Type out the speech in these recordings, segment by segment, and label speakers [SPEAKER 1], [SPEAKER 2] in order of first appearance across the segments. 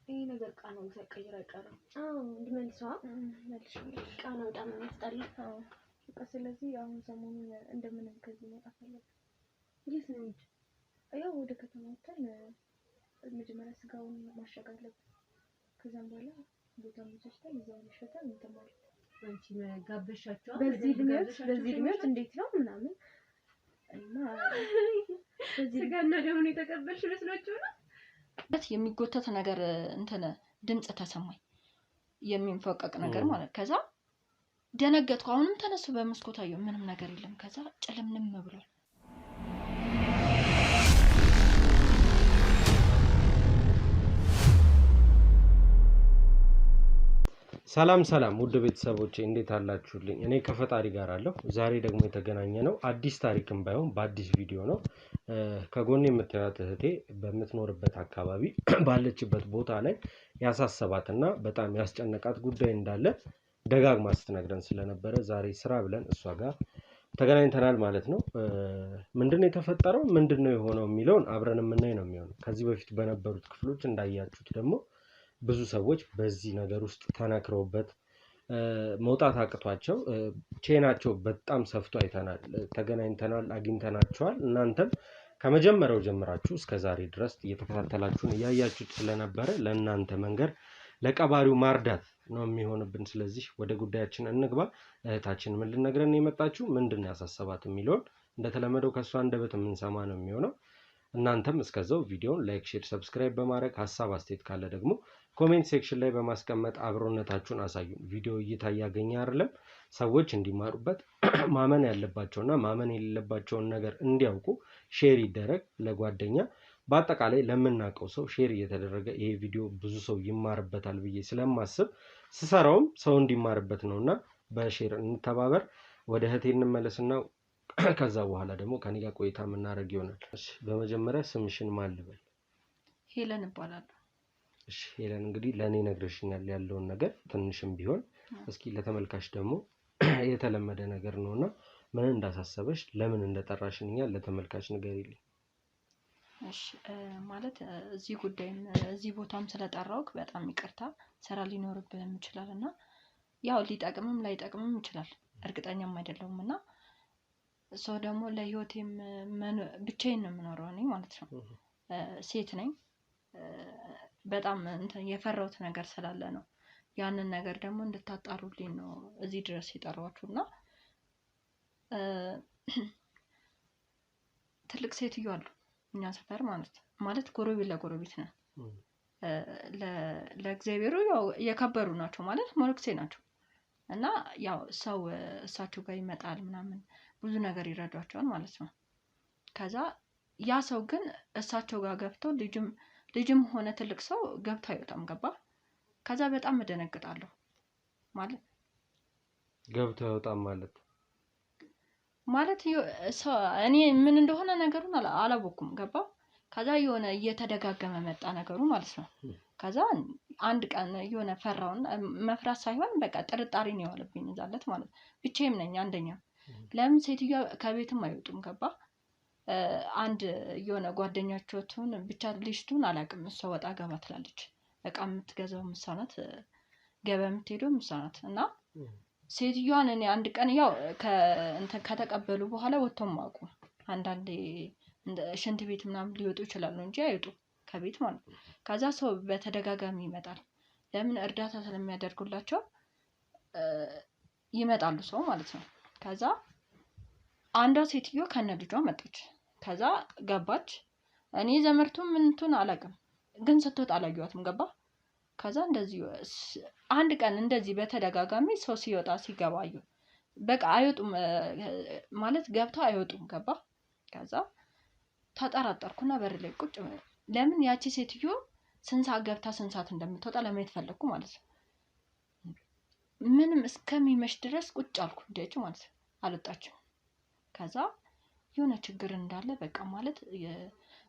[SPEAKER 1] ይሄ ነገር ቃናው ሳይቀየር አይቀርም።
[SPEAKER 2] እንድመልሰዋ መልሽ ቃናው በጣም ያስጠላል። በቃ ስለዚህ አሁን ሰሞኑን እንደምንም ከዚህ መጣፍ አለብን።
[SPEAKER 1] የት ነው እንጂ
[SPEAKER 2] ያው ወደ ከተማ ወጥተን መጀመሪያ ስጋውን ማሸግ አለብን። ከዛም በኋላ ቦታ መጨረሻ ይዘው ይሸጣል እንተማር።
[SPEAKER 1] አንቺ ጋበሻቸው
[SPEAKER 2] በዚህ ድምጽ እንዴት ነው ምናምን እና
[SPEAKER 1] ስጋና ደሙን የተቀበልሽ መስሏችሁ ነው?
[SPEAKER 3] የሚጎተት ነገር እንትን ድምጽ ተሰማኝ የሚንፈቀቅ ነገር ማለት ከዛ ደነገጥኩ። አሁንም ተነሱ በመስኮት አየሁ ምንም ነገር የለም። ከዛ ጨለምንም ብሏል።
[SPEAKER 4] ሰላም ውድ ቤተሰቦቼ እንዴት አላችሁልኝ? እኔ ከፈጣሪ ጋር አለሁ። ዛሬ ደግሞ የተገናኘነው አዲስ ታሪክም ባይሆን በአዲስ ቪዲዮ ነው። ከጎኔ የምታዩት እህቴ በምትኖርበት አካባቢ ባለችበት ቦታ ላይ ያሳሰባትና በጣም ያስጨነቃት ጉዳይ እንዳለ ደጋግማ ስትነግረን ስለነበረ ዛሬ ስራ ብለን እሷ ጋር ተገናኝተናል ማለት ነው። ምንድነው የተፈጠረው ምንድነው የሆነው የሚለውን አብረን የምናይ ነው የሚሆነው። ከዚህ በፊት በነበሩት ክፍሎች እንዳያችሁት ደግሞ ብዙ ሰዎች በዚህ ነገር ውስጥ ተነክረውበት መውጣት አቅቷቸው ቼናቸው በጣም ሰፍቶ አይተናል፣ ተገናኝተናል፣ አግኝተናቸዋል። እናንተም ከመጀመሪያው ጀምራችሁ እስከ ዛሬ ድረስ እየተከታተላችሁን እያያችሁት ስለነበረ ለእናንተ መንገር ለቀባሪው ማርዳት ነው የሚሆንብን። ስለዚህ ወደ ጉዳያችን እንግባ። እህታችን ምን ልነግረን የመጣችሁ ምንድነው ያሳሰባት የሚለውን እንደተለመደው ከሷ አንደበት የምንሰማ ነው የሚሆነው። እናንተም እስከዛው ቪዲዮውን ላይክ፣ ሼር፣ ሰብስክራይብ በማድረግ ሐሳብ አስተያየት ካለ ደግሞ ኮሜንት ሴክሽን ላይ በማስቀመጥ አብሮነታችሁን አሳዩን። ቪዲዮ እይታ ያገኘ አይደለም ሰዎች እንዲማሩበት ማመን ያለባቸውና ማመን የሌለባቸውን ነገር እንዲያውቁ ሼር ይደረግ ለጓደኛ በአጠቃላይ ለምናውቀው ሰው ሼር እየተደረገ ይሄ ቪዲዮ ብዙ ሰው ይማርበታል ብዬ ስለማስብ ስሰራውም ሰው እንዲማርበት ነውና በሼር እንተባበር። ወደ እህቴ እንመለስና ከዛ በኋላ ደግሞ ከኔ ጋር ቆይታ የምናደርግ ይሆናል። እሺ በመጀመሪያ ስምሽን ማን ልበል?
[SPEAKER 3] ሄለን እባላለሁ።
[SPEAKER 4] እሺ ሄለን እንግዲህ ለኔ ነግረሽኛል ያለውን ነገር ትንሽም ቢሆን እስኪ ለተመልካች ደግሞ የተለመደ ነገር ነውና ምን እንዳሳሰበሽ ለምን እንደጠራሽኛል ለተመልካች ንገሪልኝ።
[SPEAKER 3] እሺ ማለት እዚህ ጉዳይም እዚህ ቦታም ስለጠራውክ በጣም ይቅርታ። ስራ ሊኖርብህም ይችላልና ያው ሊጠቅምም ላይጠቅምም ይችላል እርግጠኛም አይደለሁምና ሰው ደግሞ ለህይወቴም ብቻዬን ነው የምኖረው እኔ ማለት ነው። ሴት ነኝ። በጣም እንትን የፈራሁት ነገር ስላለ ነው ያንን ነገር ደግሞ እንድታጣሩልኝ ነው እዚህ ድረስ የጠራኋችሁና ትልቅ ሴትዮ አሉ እኛ ሰፈር ማለት ጎረቤት ለጎረቤት ነን። ለእግዚአብሔሩ ያው የከበሩ ናቸው ማለት ሞልክሴ ናቸው እና ያው ሰው እሳቸው ጋር ይመጣል ምናምን ብዙ ነገር ይረዷቸዋል ማለት ነው። ከዛ ያ ሰው ግን እሳቸው ጋር ገብቶ ልጅም ሆነ ትልቅ ሰው ገብቶ አይወጣም። ገባ? ከዛ በጣም እደነግጣለሁ። ማለት
[SPEAKER 4] ገብቶ አይወጣም
[SPEAKER 3] ማለት እኔ ምን እንደሆነ ነገሩን አላወኩም። ገባ? ከዛ የሆነ እየተደጋገመ መጣ ነገሩ ማለት ነው። ከዛ አንድ ቀን የሆነ ፈራውና መፍራት ሳይሆን በቃ ጥርጣሬ ነው ያለብኝ እዛለት ማለት ብቻዬም ነኝ አንደኛ ለምን ሴትዮዋ ከቤትም አይወጡም። ገባ? አንድ የሆነ ጓደኛቸውን ብቻ ልጅቱን አላውቅም እሷ ወጣ ገባ ትላለች። በቃ የምትገዛው ምሳናት ገበያ የምትሄደው ምሳናት እና ሴትዮዋን እኔ አንድ ቀን ያው ከተቀበሉ በኋላ ወጥተው ማቁ አንዳንዴ ሽንት ቤት ምናምን ሊወጡ ይችላሉ እንጂ አይወጡ ከቤት ማለት ነው። ከዛ ሰው በተደጋጋሚ ይመጣል። ለምን እርዳታ ስለሚያደርጉላቸው ይመጣሉ ሰው ማለት ነው። ከዛ አንዷ ሴትዮ ከነ ልጇ መጣች። ከዛ ገባች። እኔ ዘመርቱም ምንቱን አላውቅም ግን ስትወጣ አላየኋትም። ገባ? ከዛ እንደዚህ አንድ ቀን እንደዚህ በተደጋጋሚ ሰው ሲወጣ ሲገባ አየሁ። በቃ አይወጡም ማለት ገብተው አይወጡም። ገባ? ከዛ ተጠራጠርኩና በር ላይ ቁጭ ለምን ያቺ ሴትዮ ስንት ሰዓት ገብታ ስንት ሰዓት እንደምትወጣ ለማየት ፈለኩ ማለት ነው። ምንም እስከሚመሽ ድረስ ቁጭ አልኩ እንደጭ ማለት ነው። አልወጣችም። ከዛ የሆነ ችግር እንዳለ በቃ ማለት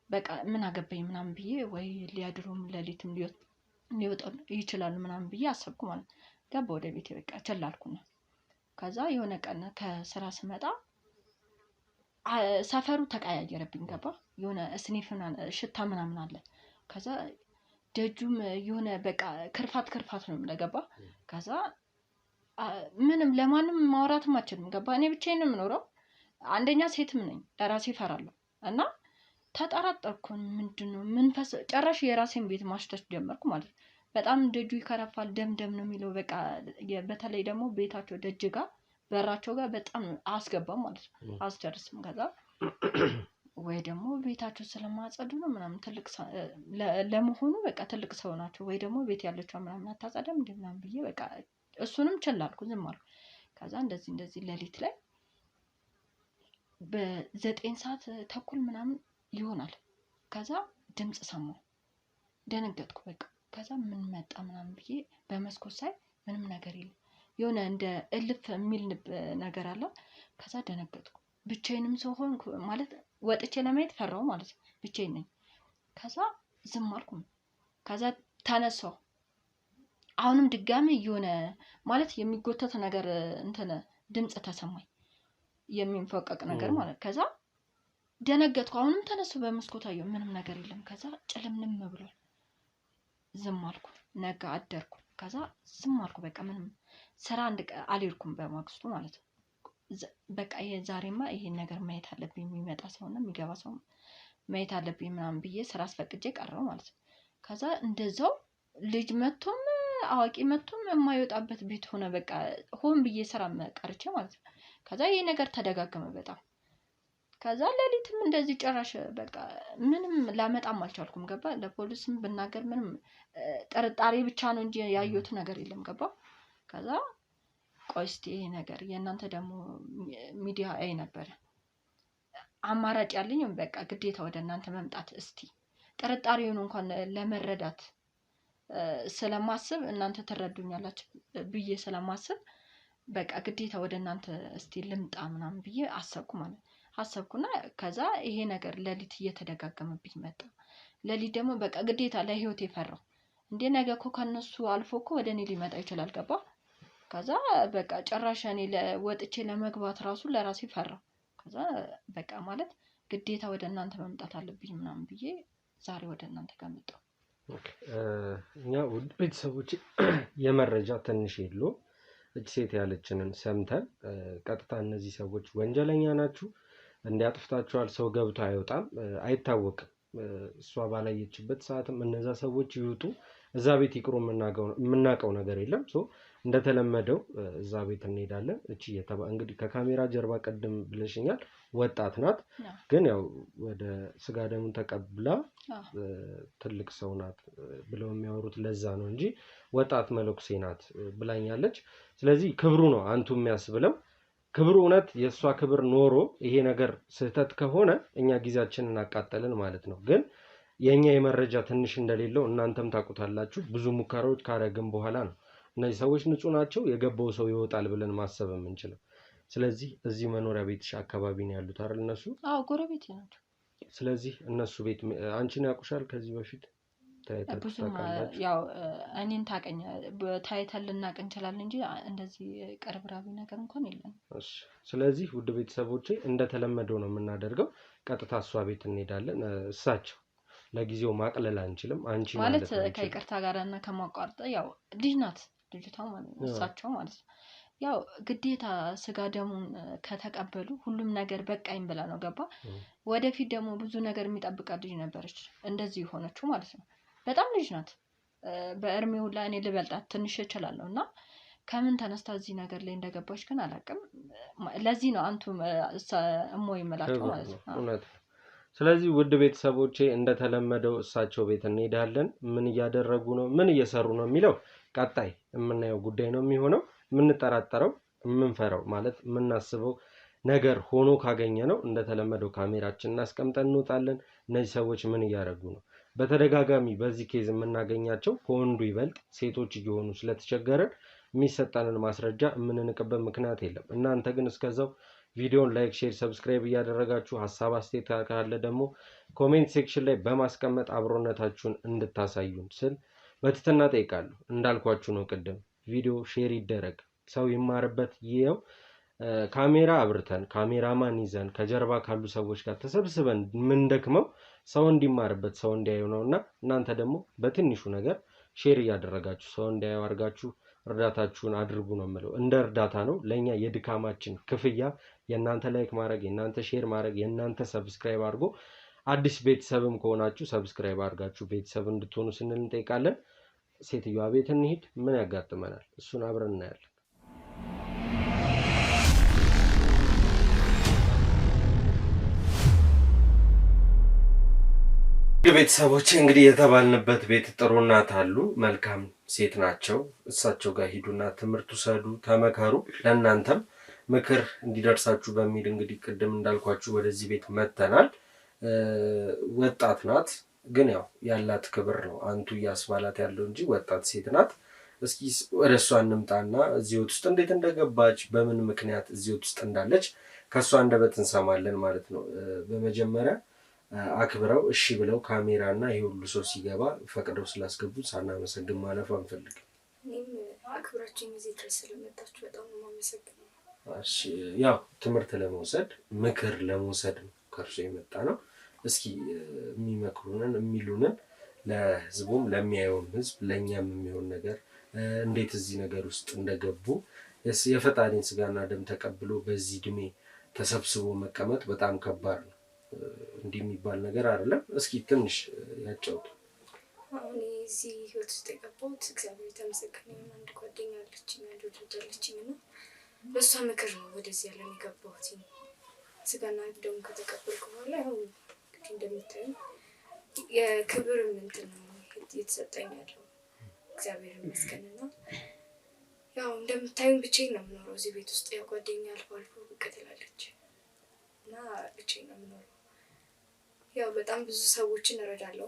[SPEAKER 3] በቃ ምን አገባኝ ምናምን ብዬ ወይ ሊያድሩም ለሊትም ሊወጣ ይችላል ምናምን ብዬ አሰብኩ ማለት ነው። ገባ ወደ ቤቴ በቃ ቸላልኩና ከዛ የሆነ ቀን ከስራ ስመጣ ሰፈሩ ተቀያየረብኝ። ገባ? የሆነ ስኒፍና ሽታ ምናምን አለ። ከዛ ደጁም የሆነ በቃ ክርፋት ነው ለገባ። ከዛ ምንም ለማንም ማውራትም አልችልም ገባ። እኔ ብቻዬን ነው የምኖረው። አንደኛ ሴትም ነኝ ለራሴ እፈራለሁ እና ተጠራጠርኩ። ምንድነው መንፈስ ጨራሽ የራሴን ቤት ማሽተት ጀመርኩ ማለት ነው። በጣም ደጁ ይከረፋል፣ ደም ነው የሚለው በቃ። በተለይ ደግሞ ቤታቸው ደጅ ጋር በራቸው ጋር በጣም አስገባም ማለት ነው፣ አስጨርስም። ከዛ ወይ ደግሞ ቤታቸው ስለማጸዱ ነው ምናምን ትልቅ ለመሆኑ በቃ ትልቅ ሰው ናቸው ወይ ደግሞ ቤት ያለችው ምናምን አታጸዳም እንዴ ምናምን ብዬ በቃ እሱንም ችላ አልኩ፣ ዝም አልኩ። ከዛ እንደዚህ ሌሊት ላይ በ9 ሰዓት ተኩል ምናምን ይሆናል። ከዛ ድምጽ ሰማሁ፣ ደነገጥኩ በቃ። ከዛ ምን መጣ ምናምን ብዬ በመስኮት ሳይ ምንም ነገር የለም። የሆነ እንደ እልፍ የሚል ነገር አለ። ከዛ ደነገጥኩ። ብቻዬንም ሰው ሆንኩ ማለት ወጥቼ ለማየት ፈራው ማለት ነው። ብቻዬን ነኝ። ከዛ ዝም አልኩ። ከዛ ተነሳሁ። አሁንም ድጋሚ የሆነ ማለት የሚጎተት ነገር እንትን ድምጽ ተሰማኝ፣ የሚንፈቀቅ ነገር ማለት። ከዛ ደነገጥኩ። አሁንም ተነሳሁ፣ በመስኮት አየሁ፣ ምንም ነገር የለም። ከዛ ጭልምልም ብሏል። ዝም አልኩ። ነጋ፣ አደርኩ። ከዛ ዝም አልኩ በቃ። ምንም ስራ አልሄድኩም በማግስቱ ማለት ነው። በቃ ዛሬማ ይሄን ነገር ማየት አለብኝ፣ የሚመጣ ሰውና የሚገባ ሰው ማየት አለብኝ ምናምን ብዬ ስራ አስፈቅጄ ቀረው ማለት ነው። ከዛ እንደዛው ልጅ መጥቶም አዋቂ መጥቶም የማይወጣበት ቤት ሆነ በቃ። ሆን ብዬ ስራ ቀርቼ ማለት ነው። ከዛ ይሄ ነገር ተደጋገመ በጣም። ከዛ ሌሊትም እንደዚህ ጭራሽ በቃ ምንም ላመጣም አልቻልኩም ገባ። ለፖሊስም ብናገር ምንም ጥርጣሬ ብቻ ነው እንጂ ያየሁት ነገር የለም ገባ። ከዛ ቆይ እስቲ ይሄ ነገር የእናንተ ደግሞ ሚዲያ አይ ነበር አማራጭ ያለኝ በቃ ግዴታ ወደ እናንተ መምጣት፣ እስቲ ጥርጣሬውን እንኳን ለመረዳት ስለማስብ እናንተ ትረዱኛላችሁ ብዬ ስለማስብ በቃ ግዴታ ወደ እናንተ እስቲ ልምጣ ምናምን ብዬ አሰብኩና ከዛ ይሄ ነገር ሌሊት እየተደጋገመብኝ መጣ። ሌሊት ደግሞ በቃ ግዴታ ለህይወቴ ፈራው። እንዴ ነገ እኮ ከነሱ አልፎ እኮ ወደ እኔ ሊመጣ ይችላል ገባ። ከዛ በቃ ጭራሽ እኔ ወጥቼ ለመግባት ራሱ ለራሴ ፈራው። ከዛ በቃ ማለት ግዴታ ወደ እናንተ መምጣት አለብኝ ምናምን ብዬ ዛሬ ወደ እናንተ ጋር መጣሁ።
[SPEAKER 4] እኛ ውድ ቤተሰቦች የመረጃ ትንሽ የለውም። እጅ ሴት ያለችንን ሰምተን ቀጥታ እነዚህ ሰዎች ወንጀለኛ ናችሁ፣ እንዲያጥፍታችኋል፣ ሰው ገብቶ አይወጣም፣ አይታወቅም። እሷ ባላየችበት ሰዓትም እነዛ ሰዎች ይወጡ እዛ ቤት ይቅሩ የምናውቀው ነገር የለም። ሶ እንደተለመደው እዛ ቤት እንሄዳለን። እቺ እንግዲህ ከካሜራ ጀርባ ቀደም ብለሽኛል፣ ወጣት ናት፣ ግን ያው ወደ ስጋ ደሙን ተቀብላ ትልቅ ሰው ናት ብለው የሚያወሩት ለዛ ነው እንጂ ወጣት መለኩሴ ናት ብላኛለች። ስለዚህ ክብሩ ነው አንቱ የሚያስብለው። ክብሩ እውነት የእሷ ክብር ኖሮ ይሄ ነገር ስህተት ከሆነ እኛ ጊዜያችንን እናቃጠልን ማለት ነው። ግን የኛ የመረጃ ትንሽ እንደሌለው እናንተም ታውቁታላችሁ። ብዙ ሙከራዎች ካረግን በኋላ ነው እነዚህ ሰዎች ንጹህ ናቸው የገባው ሰው ይወጣል ብለን ማሰብ የምንችለው። ስለዚህ እዚህ መኖሪያ ቤትሽ አካባቢ ነው ያሉት አይደል እነሱ?
[SPEAKER 3] አዎ ጎረቤት ናቸው።
[SPEAKER 4] ስለዚህ እነሱ ቤት አንቺን ያውቁሻል ከዚህ በፊት?
[SPEAKER 3] ብዙም ያው እኔን ታቀኛ ታይተን ልናቅ እንችላለን እንጂ እንደዚህ ቅርብራቢ ነገር እንኳን የለም።
[SPEAKER 4] እሺ ስለዚህ ውድ ቤተሰቦቼ እንደተለመደው ነው የምናደርገው። ቀጥታ እሷ ቤት እንሄዳለን። እሳቸው ለጊዜው ማቅለል አንችልም። አንቺ
[SPEAKER 3] ማለት ከይቅርታ ጋር እና ከማቋረጥ ያው ልጅ ናት ልጅቷ ማለት ነው፣ እሳቸው ማለት ነው። ያው ግዴታ ስጋ ደሙን ከተቀበሉ ሁሉም ነገር በቃኝ ብላ ነው ገባ። ወደፊት ደግሞ ብዙ ነገር የሚጠብቃት ልጅ ነበረች እንደዚህ ሆነችው ማለት ነው። በጣም ልጅ ናት። በእድሜው ሁላ እኔ ልበልጣት ትንሽ እችላለሁ እና ከምን ተነስታ እዚህ ነገር ላይ እንደገባች ግን አላውቅም። ለዚህ ነው አንቱ እሞ ይመላቸው ማለት ነው።
[SPEAKER 4] እውነት። ስለዚህ ውድ ቤተሰቦቼ እንደተለመደው እሳቸው ቤት እንሄዳለን። ምን እያደረጉ ነው ምን እየሰሩ ነው የሚለው ቀጣይ የምናየው ጉዳይ ነው የሚሆነው። የምንጠራጠረው የምንፈራው ማለት የምናስበው ነገር ሆኖ ካገኘ ነው እንደተለመደው ካሜራችን እናስቀምጠን እንወጣለን። እነዚህ ሰዎች ምን እያደረጉ ነው? በተደጋጋሚ በዚህ ኬዝ የምናገኛቸው ከወንዱ ይበልጥ ሴቶች እየሆኑ ስለተቸገረን የሚሰጠንን ማስረጃ የምንንቅበት ምክንያት የለም። እናንተ ግን እስከዛው ቪዲዮን ላይክ፣ ሼር፣ ሰብስክራይብ እያደረጋችሁ ሀሳብ አስተያየት ካለ ደግሞ ኮሜንት ሴክሽን ላይ በማስቀመጥ አብሮነታችሁን እንድታሳዩን ስል በትህትና ጠይቃለሁ። እንዳልኳችሁ ነው ቅድም ቪዲዮ ሼር ይደረግ፣ ሰው ይማርበት። ይኸው ካሜራ አብርተን ካሜራማን ይዘን ከጀርባ ካሉ ሰዎች ጋር ተሰብስበን የምንደክመው ሰው እንዲማርበት ሰው እንዲያዩ ነውና እናንተ ደግሞ በትንሹ ነገር ሼር እያደረጋችሁ ሰው እንዲያዩ አድርጋችሁ እርዳታችሁን አድርጉ ነው የምለው። እንደ እርዳታ ነው ለኛ የድካማችን ክፍያ የእናንተ ላይክ ማድረግ፣ የእናንተ ሼር ማድረግ፣ የእናንተ ሰብስክራይብ አድርጎ አዲስ ቤተሰብም ከሆናችሁ ሰብስክራይብ አድርጋችሁ ቤተሰብ እንድትሆኑ ስንል እንጠይቃለን። ሴትዮዋ ቤት እንሂድ፣ ምን ያጋጥመናል እሱን አብረን እናያለን። ቤተሰቦች እንግዲህ የተባልንበት ቤት ጥሩ እናት አሉ፣ መልካም ሴት ናቸው። እሳቸው ጋር ሂዱና ትምህርት ውሰዱ፣ ተመከሩ፣ ለእናንተም ምክር እንዲደርሳችሁ በሚል እንግዲህ ቅድም እንዳልኳችሁ ወደዚህ ቤት መጥተናል። ወጣት ናት፣ ግን ያው ያላት ክብር ነው አንቱ እያስባላት ያለው እንጂ ወጣት ሴት ናት። እስኪ ወደ እሷ እንምጣና እዚህ ውስጥ እንዴት እንደገባች በምን ምክንያት እዚህ ውስጥ እንዳለች ከእሷ አንደበት እንሰማለን ማለት ነው። በመጀመሪያ አክብረው እሺ ብለው ካሜራ እና ይሄ ሁሉ ሰው ሲገባ ፈቅደው ስላስገቡት ሳናመሰግን ማለፍ አንፈልግም።
[SPEAKER 2] እኔም አክብራችን ጊዜ ድረስ ስለመጣችሁ በጣም ነው የማመሰግነው።
[SPEAKER 4] እሺ ያው ትምህርት ለመውሰድ ምክር ለመውሰድ ነው ከእርሱ የመጣ ነው። እስኪ የሚመክሩንን የሚሉንን ለህዝቡም ለሚያየውም ህዝብ ለእኛም የሚሆን ነገር እንዴት እዚህ ነገር ውስጥ እንደገቡ የፈጣሪን ስጋና ደም ተቀብሎ በዚህ እድሜ ተሰብስቦ መቀመጥ በጣም ከባድ ነው። እንዲህ የሚባል ነገር አይደለም። እስኪ ትንሽ ያጫውቱ።
[SPEAKER 2] አሁን እዚህ ህይወት ውስጥ የገባሁት እግዚአብሔር የተመሰገነ ይሁን አንድ ጓደኛ አለችኝ፣ አንድ ወዳጅ አለችኝ እና በእሷ ምክር ነው ወደዚህ ያለን የገባሁት። ስጋና ደም ከተቀበልኩ በኋላ አሁን እንደምታዩ የክብር እንትን ነው የተሰጠኝ ያለው እግዚአብሔር ይመስገንና ያው እንደምታዩን ብቻዬን ነው የምኖረው እዚህ ቤት ውስጥ። ያው ጓደኛ አልፎ አልፎ ብቅ ትላለች እና ብቻዬን ነው የምኖረው። ያው በጣም ብዙ ሰዎችን እረዳለሁ።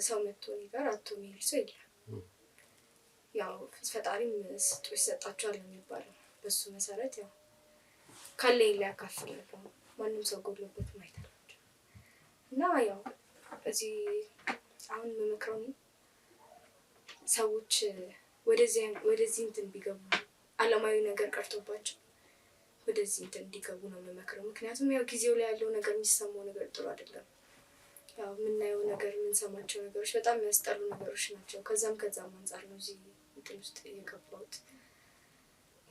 [SPEAKER 2] ሰው መጥቶ እኔ ጋር አቶ የሚል ሰው የለም። ያው ፈጣሪም ስጡ ይሰጣችኋል የሚባለው በሱ መሰረት ያው ካለኝ ላይ አካፍላለሁ። ማንም ሰው ጎድሎበት ማየት አላቸው እና ያው እዚህ አሁን የምመክረው ሰዎች ወደዚህ እንትን ቢገቡ አለማዊ ነገር ቀርቶባቸው ወደዚህ እንትን እንዲገቡ ነው የምመክረው። ምክንያቱም ያው ጊዜው ላይ ያለው ነገር የሚሰማው ነገር ጥሩ አይደለም። ያው የምናየው ነገር የምንሰማቸው ነገሮች በጣም የሚያስጠሉ ነገሮች ናቸው። ከዛም አንጻር ነው እዚህ እንትን ውስጥ የገባሁት።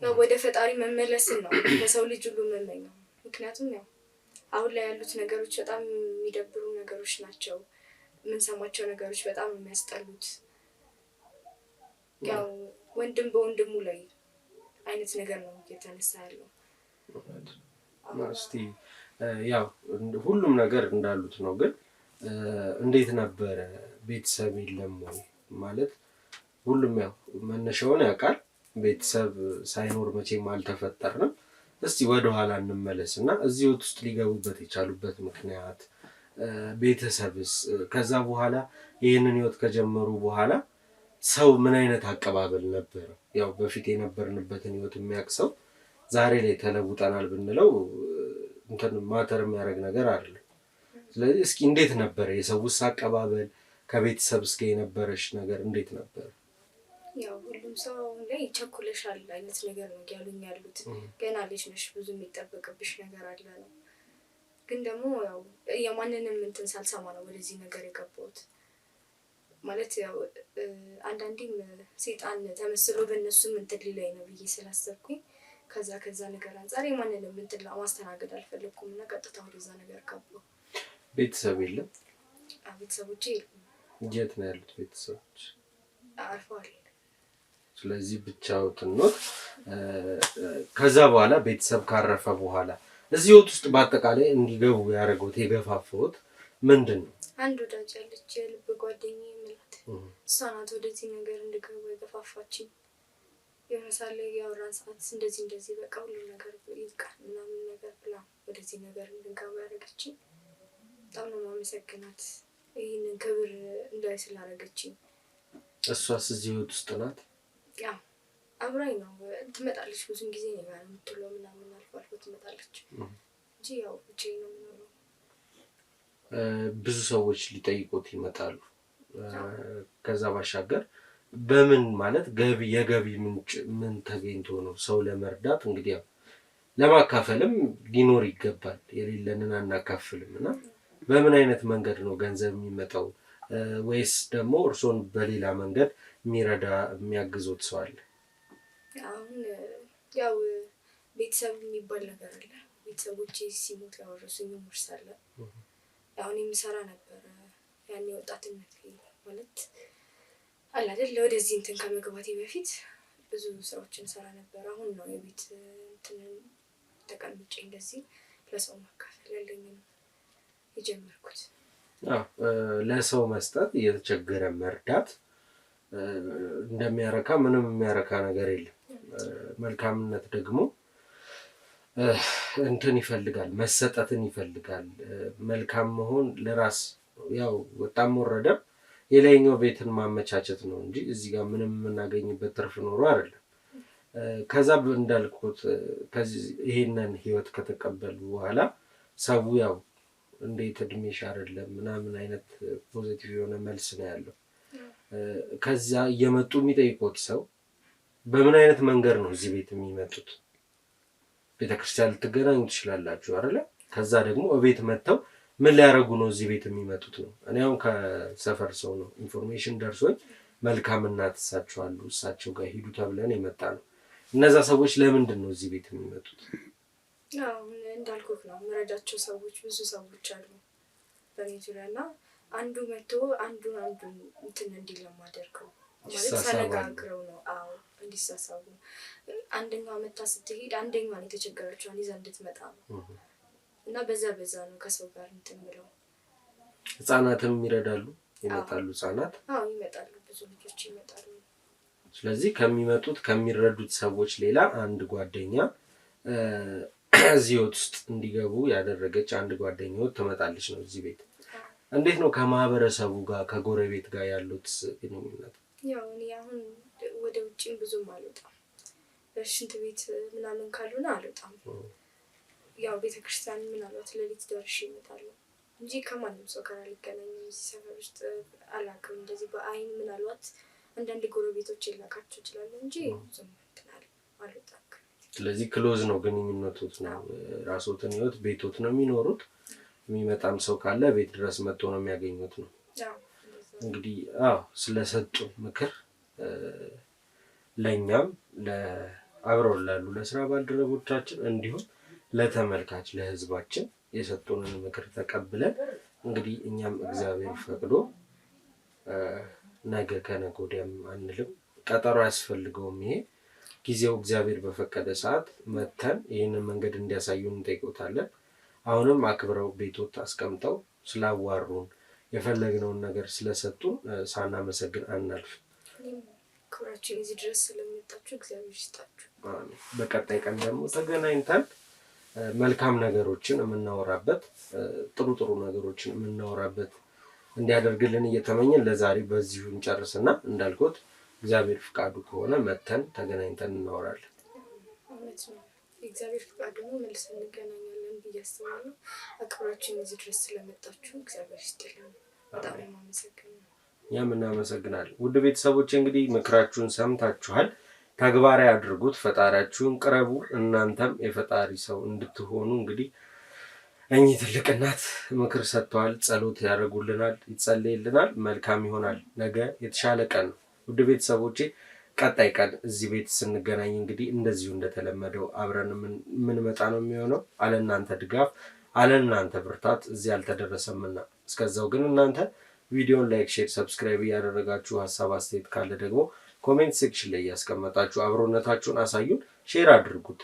[SPEAKER 2] ያው ወደ ፈጣሪ መመለስን ነው ለሰው ልጅ ሁሉ የምመኘው። ምክንያቱም ያው አሁን ላይ ያሉት ነገሮች በጣም የሚደብሩ ነገሮች ናቸው። የምንሰማቸው ነገሮች በጣም የሚያስጠሉት ያው ወንድም በወንድሙ ላይ አይነት ነገር ነው እየተነሳ ያለው።
[SPEAKER 4] እስቲ ያው ሁሉም ነገር እንዳሉት ነው፣ ግን እንዴት ነበረ? ቤተሰብ የለም ወይ ማለት ሁሉም ያው መነሻውን ያውቃል። ቤተሰብ ሳይኖር መቼም አልተፈጠርንም። እስቲ ወደኋላ እንመለስ እና እዚህ ውስጥ ሊገቡበት የቻሉበት ምክንያት ቤተሰብስ፣ ከዛ በኋላ ይህንን ህይወት ከጀመሩ በኋላ ሰው ምን አይነት አቀባበል ነበረ? ያው በፊት የነበርንበትን ህይወት የሚያውቅ ሰው ዛሬ ላይ ተለውጠናል ብንለው እንትን ማተር የሚያደርግ ነገር አይደለም። ስለዚህ እስኪ እንዴት ነበረ የሰውስ አቀባበል? ከቤተሰብ እስከ የነበረሽ ነገር እንዴት ነበረ?
[SPEAKER 2] ያው ሁሉም ሰው ላይ ቸኩለሻል አይነት ነገር ነው ያሉኝ ያሉት። ገና ልጅ ነሽ፣ ብዙ የሚጠበቅብሽ ነገር አለ ነው። ግን ደግሞ ያው የማንንም እንትን ሳልሰማ ነው ወደዚህ ነገር የገባሁት። ማለት ያው አንዳንዴም ሴጣን ተመስሎ በእነሱም እንትን ሊላይ ነው ብዬ ስላሰብኩኝ ከዛ ነገር አንጻር የማንንም እንትን ማስተናገድ አልፈለኩም እና ቀጥታ ወደዛ ነገር ገባሁ።
[SPEAKER 4] ቤተሰብ የለም?
[SPEAKER 2] ቤተሰቦቼ
[SPEAKER 4] የት ነው ያሉት ቤተሰቦች?
[SPEAKER 2] አርፈዋል።
[SPEAKER 4] ስለዚህ ብቻዎትን ነው። ከዛ በኋላ ቤተሰብ ካረፈ በኋላ እዚህ ህይወት ውስጥ በአጠቃላይ እንዲገቡ ያደረጉት የገፋፉት ምንድን ነው?
[SPEAKER 2] አንድ ወዳጅ ያለች የልብ ጓደኛዬ የምላት እሷ ናት ወደዚህ ነገር እንድገቡ የገፋፋችኝ። የሆነ ሳለ ያወራን ሰዓት እንደዚህ በቃ ሁሉ ነገር ይብቃል ምናምን ነገር ብላ ወደዚህ ነገር እንድገባ ያደረገችኝ። በጣም ነው የማመሰግናት ይህንን ክብር እንዳይ ስላደረገችኝ።
[SPEAKER 4] እሷስ እዚህ ህይወት ውስጥ ናት?
[SPEAKER 2] ያው አብራኝ ነው ትመጣለች። ብዙን ጊዜ ነው ጋር የምትውለው ምናምን አልፎ አልፎ ትመጣለች እንጂ ያው ብቻዬን ነው የምኖረው።
[SPEAKER 4] ብዙ ሰዎች ሊጠይቁት ይመጣሉ። ከዛ ባሻገር በምን ማለት የገቢ ምንጭ ምን ተገኝቶ ነው ሰው ለመርዳት? እንግዲህ ያው ለማካፈልም ሊኖር ይገባል። የሌለንን አናካፍልም እና በምን አይነት መንገድ ነው ገንዘብ የሚመጣው? ወይስ ደግሞ እርሶን በሌላ መንገድ የሚረዳ የሚያግዙት ሰው አለ?
[SPEAKER 2] አሁን ያው ቤተሰብ የሚባል ነገር አለ። ቤተሰቦቼ ሲሞት ያወረሱኝ ውርስ አለ። አሁን የምሰራ ነበረ ያኔ ወጣትነት ማለት አለ አይደል? ወደዚህ እንትን ከመግባቴ በፊት ብዙ ስራዎችን ሰራ ነበር። አሁን ነው የቤት እንትን ተቀምጬ እንደዚህ ለሰው ማካፈል ያለኝን የጀመርኩት።
[SPEAKER 4] ለሰው መስጠት፣ እየተቸገረ መርዳት እንደሚያረካ ምንም የሚያረካ ነገር የለም። መልካምነት ደግሞ እንትን ይፈልጋል፣ መሰጠትን ይፈልጋል። መልካም መሆን ለራስ ያው ወጣም ወረደም የላይኛው ቤትን ማመቻቸት ነው እንጂ እዚህ ጋር ምንም የምናገኝበት ትርፍ ኖሮ አይደለም። ከዛ እንዳልኩት ከዚህ ይሄንን ህይወት ከተቀበሉ በኋላ ሰው ያው እንዴት እድሜሽ አይደለም ምናምን አይነት ፖዚቲቭ የሆነ መልስ ነው ያለው። ከዛ እየመጡ የሚጠይቁት ሰው በምን አይነት መንገድ ነው እዚህ ቤት የሚመጡት? ቤተክርስቲያን ልትገናኙ ትችላላችሁ አይደለ? ከዛ ደግሞ እቤት መጥተው ምን ሊያደርጉ ነው እዚህ ቤት የሚመጡት ነው። እኔ አሁን ከሰፈር ሰው ነው ኢንፎርሜሽን ደርሶኝ መልካም እናት እሳቸው አሉ እሳቸው ጋር ሂዱ ተብለን የመጣ ነው። እነዛ ሰዎች ለምንድን ነው እዚህ ቤት የሚመጡት?
[SPEAKER 2] አዎ እንዳልኩት ነው የምረዳቸው ሰዎች ብዙ ሰዎች አሉ በእኔ ዙሪያ እና አንዱ መጥቶ አንዱን እንትን እንዲል ለማደርገው ማለት ተነጋግረው ነው። አዎ እንዲሳሳቡ አንደኛዋ መታ ስትሄድ አንደኛዋን የተቸገረችዋን ይዛ እንድትመጣ ነው እና በዛ ነው ከሰው ጋር እንትን ብለው።
[SPEAKER 4] ህጻናትም ይረዳሉ ይመጣሉ። ህጻናት
[SPEAKER 2] አዎ ይመጣሉ፣ ብዙ ልጆች ይመጣሉ።
[SPEAKER 4] ስለዚህ ከሚመጡት ከሚረዱት ሰዎች ሌላ አንድ ጓደኛ እዚህ ህይወት ውስጥ እንዲገቡ ያደረገች አንድ ጓደኛው ትመጣለች ነው እዚህ ቤት። እንዴት ነው ከማህበረሰቡ ጋር ከጎረቤት ጋር ያሉት ግንኙነት?
[SPEAKER 2] ያው እኔ አሁን ወደ ውጭም ብዙም አልወጣም፣ በሽንት ቤት ምናምን ካልሆነ አልወጣም። ያው ቤተክርስቲያን ምናልባት ሌሊት ደርሼ እመጣለሁ እንጂ ከማንም ሰው ጋር አልገናኝም። እዚህ ሰፈር ውስጥ አላውቅም። እንደዚህ በአይን ምናልባት አንዳንድ ጎረቤቶች የላካቸው ይችላሉ እንጂ ብዙም አልወጣም።
[SPEAKER 4] ስለዚህ ክሎዝ ነው ግንኙነቶት ነው። ራስዎትን ህይወት ቤቶት ነው የሚኖሩት። የሚመጣም ሰው ካለ ቤት ድረስ መጥቶ ነው የሚያገኙት ነው። እንግዲህ ስለሰጡ ምክር ለኛም ለአብረው ላሉ ለስራ ባልደረቦቻችን እንዲሁም ለተመልካች ለህዝባችን የሰጡንን ምክር ተቀብለን እንግዲህ እኛም እግዚአብሔር ፈቅዶ ነገ ከነገ ወዲያም አንልም፣ ቀጠሮ አያስፈልገውም። ይሄ ጊዜው እግዚአብሔር በፈቀደ ሰዓት መተን ይህንን መንገድ እንዲያሳዩን እንጠይቆታለን። አሁንም አክብረው ቤቶት አስቀምጠው ስላዋሩን የፈለግነውን ነገር ስለሰጡን ሳናመሰግን አናልፍ።
[SPEAKER 2] ክብራችን እዚህ ድረስ ስለመጣችሁ እግዚአብሔር ይስጣችሁ።
[SPEAKER 4] በቀጣይ ቀን ደግሞ ተገናኝተን መልካም ነገሮችን የምናወራበት ጥሩ ነገሮችን የምናወራበት እንዲያደርግልን እየተመኘን ለዛሬ በዚሁ እንጨርስና እንዳልኩት እግዚአብሔር ፍቃዱ ከሆነ መተን ተገናኝተን እናወራለን።
[SPEAKER 2] እውነት ነው። እግዚአብሔር ፍቃዱ ነው፣ መልሰን እንገናኛለን ብዬ አስባለሁ። አክብራችን እዚህ ድረስ ስለመጣችሁ እግዚአብሔር ይስጥልን። በጣም አመሰግናለሁ።
[SPEAKER 4] እኛም እናመሰግናለን። ውድ ቤተሰቦች እንግዲህ ምክራችሁን ሰምታችኋል። ተግባራዊ አድርጉት። ፈጣሪያችሁን ቅረቡ። እናንተም የፈጣሪ ሰው እንድትሆኑ እንግዲህ እኚህ ትልቅ እናት ምክር ሰጥተዋል። ጸሎት ያደርጉልናል፣ ይጸልይልናል። መልካም ይሆናል። ነገ የተሻለ ቀን ነው። ውድ ቤተሰቦቼ ቀጣይ ቀን እዚህ ቤት ስንገናኝ እንግዲህ እንደዚሁ እንደተለመደው አብረን የምንመጣ ነው የሚሆነው። አለ እናንተ ድጋፍ አለ እናንተ ብርታት እዚህ አልተደረሰምና፣ እስከዛው ግን እናንተ ቪዲዮን ላይክ፣ ሼር፣ ሰብስክራይብ እያደረጋችሁ ሀሳብ አስተያየት ካለ ደግሞ ኮሜንት ሴክሽን ላይ ያስቀመጣችሁ አብሮነታችሁን አሳዩን። ሼር አድርጉት።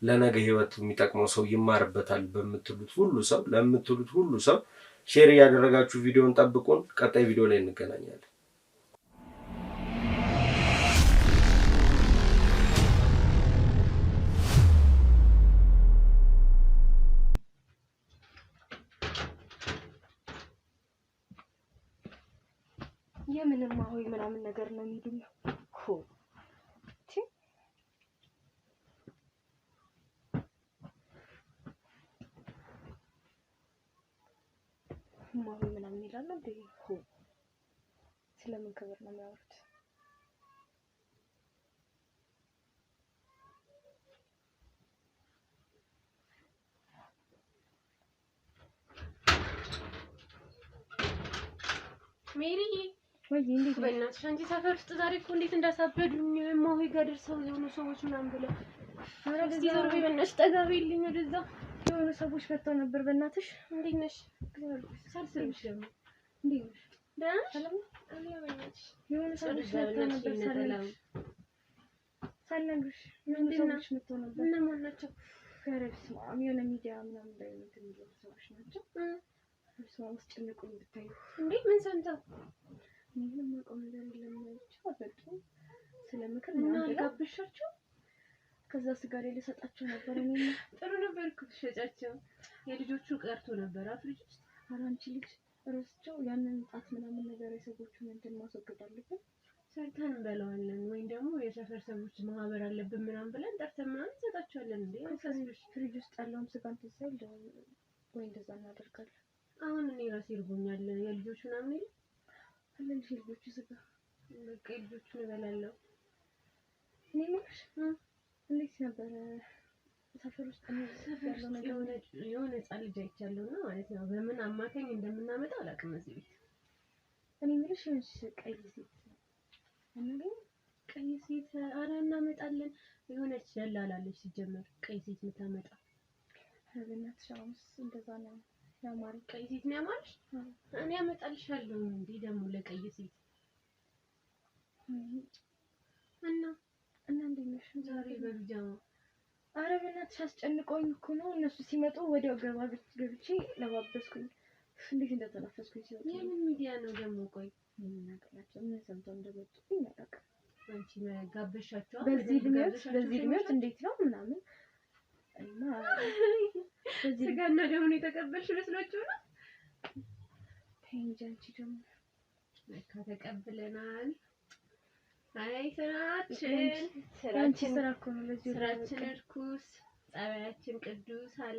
[SPEAKER 4] ለነገ ህይወት የሚጠቅመው ሰው ይማርበታል በምትሉት ሁሉ ሰው ሼር እያደረጋችሁ ቪዲዮን ጠብቁን። ቀጣይ ቪዲዮ ላይ እንገናኛለን።
[SPEAKER 1] የምንም ሆይ ምናምን ነገር ነው የሚሉኝ እኮ ማሆይ ምናምን ይላል እንዴ? ስለምን ክብር ነው የሚያወሩት?
[SPEAKER 5] ሜሪ
[SPEAKER 1] ወይ እንዴት
[SPEAKER 5] በእናትሽ አንቺ ሰፈር ውስጥ ዛሬ እኮ እንዴት እንዳሳበዱኝ እማሆይ ጋር ደርሰው የሆኑ ሰዎች ምናምን ብለው እስኪ ዞር በይ በእናትሽ ጠጋ በይልኝ ወደዛ
[SPEAKER 1] የሆኑ ሰዎች መጥተው ነበር በእናትሽ
[SPEAKER 5] እንዴት ነሽ ሳልሰምሽ ደግሞ
[SPEAKER 1] እንዴት ነሽ
[SPEAKER 5] ደህና ነሽ እኔ በእናትሽ
[SPEAKER 1] የሆኑ ሰዎች መጥተው ነበር ሳልነግርሽ የሆኑ ሰዎች መጥተው ነበር
[SPEAKER 5] እነማን ናቸው
[SPEAKER 1] ከረብስማም የሆነ ሚዲያ ምናምን ላይ የሚሉ ሰዎች ናቸው ሰው አስጨንቁኝ ብታዩ
[SPEAKER 5] እንዴ ምን ሰምተው
[SPEAKER 1] ምንም አውቀው ነገር የለም ብቻ በጣም ስለምክር ምናምን ጋብሻቸው ከዛ ስጋ ላይ ልሰጣቸው ነበር እኔ
[SPEAKER 5] ጥሩ ነበር እኮ ትሸጫቸው የልጆቹ ቀርቶ ነበር አፍሪጅ ውስጥ
[SPEAKER 1] አራንቺ ልጅ ረስቸው ያንን ጣት ምናምን ነገር የሰዎቹን እንትን ማስወገድ አለብን
[SPEAKER 5] ሰርተን እንበላዋለን ወይም ደግሞ የሰፈር ሰዎች ማህበር አለብን ምናምን ብለን ጠርተን ምናምን እንሰጣቸዋለን እንዴ
[SPEAKER 1] ፍሪጅ ውስጥ ያለውን ስጋ እንትን ሳይል ወይ እንደዛ እናደርጋለን
[SPEAKER 5] አሁን እኔ ራሴ ይርቦኛል የልጆቹ ምናምን ይል
[SPEAKER 1] አለልሽ ልጆቹ ስጋ
[SPEAKER 5] በቃ ልጆቹን እበላለሁ
[SPEAKER 1] እኔ ምንሽ እንዴት ነበር ሰፈር ውስጥ ያለው ነገር
[SPEAKER 5] የሆነ ህፃን ልጅ አይቻለሁና ማለት ነው በምን አማካኝ እንደምናመጣው አላውቅም እዚህ ቤት
[SPEAKER 1] እኔ ምንሽ ቀይ ሴት እናገኝ
[SPEAKER 5] ቀይ ሴት አረ እናመጣለን የሆነች ደላላለች ሲጀመር ቀይ ሴት የምታመጣ
[SPEAKER 1] በእናትሽ አሁንስ እንደዛ ነው ያማረ
[SPEAKER 5] ቀይ ሴት ነው ያማረሽ እኔ አመጣልሻለሁ እንዴ ደግሞ ለቀይ ሴት እና
[SPEAKER 1] እንዴት ነሽ
[SPEAKER 5] ዛሬ በቢጃማ
[SPEAKER 1] አረ በእናትሽ አስጨንቀውኝ እኮ ነው እነሱ ሲመጡ ወዲያው ገብቼ ለባበስኩኝ እንዴት እንደተነፈስኩኝ ሲወጡ
[SPEAKER 5] የምን ሚዲያ ነው ደግሞ ቆይ
[SPEAKER 1] ምን አቀላቸው ምን ሰምተው እንደመጡኝ አላውቅም
[SPEAKER 5] አንቺ ጋበሻቸው
[SPEAKER 1] በዚህ እድሜዎት እንዴት ነው ምናምን እና
[SPEAKER 5] በዚህ ጋርና ደግሞ የተቀበልሽ መስሏችሁ ነው
[SPEAKER 1] እንጂ አንቺ ደግሞ
[SPEAKER 5] ለካ ተቀብለናል አይ
[SPEAKER 1] አንቺ ስራ እኮ ነው ለዚህ
[SPEAKER 5] ስራችን እርኩስ ጸባያችን ቅዱስ አለ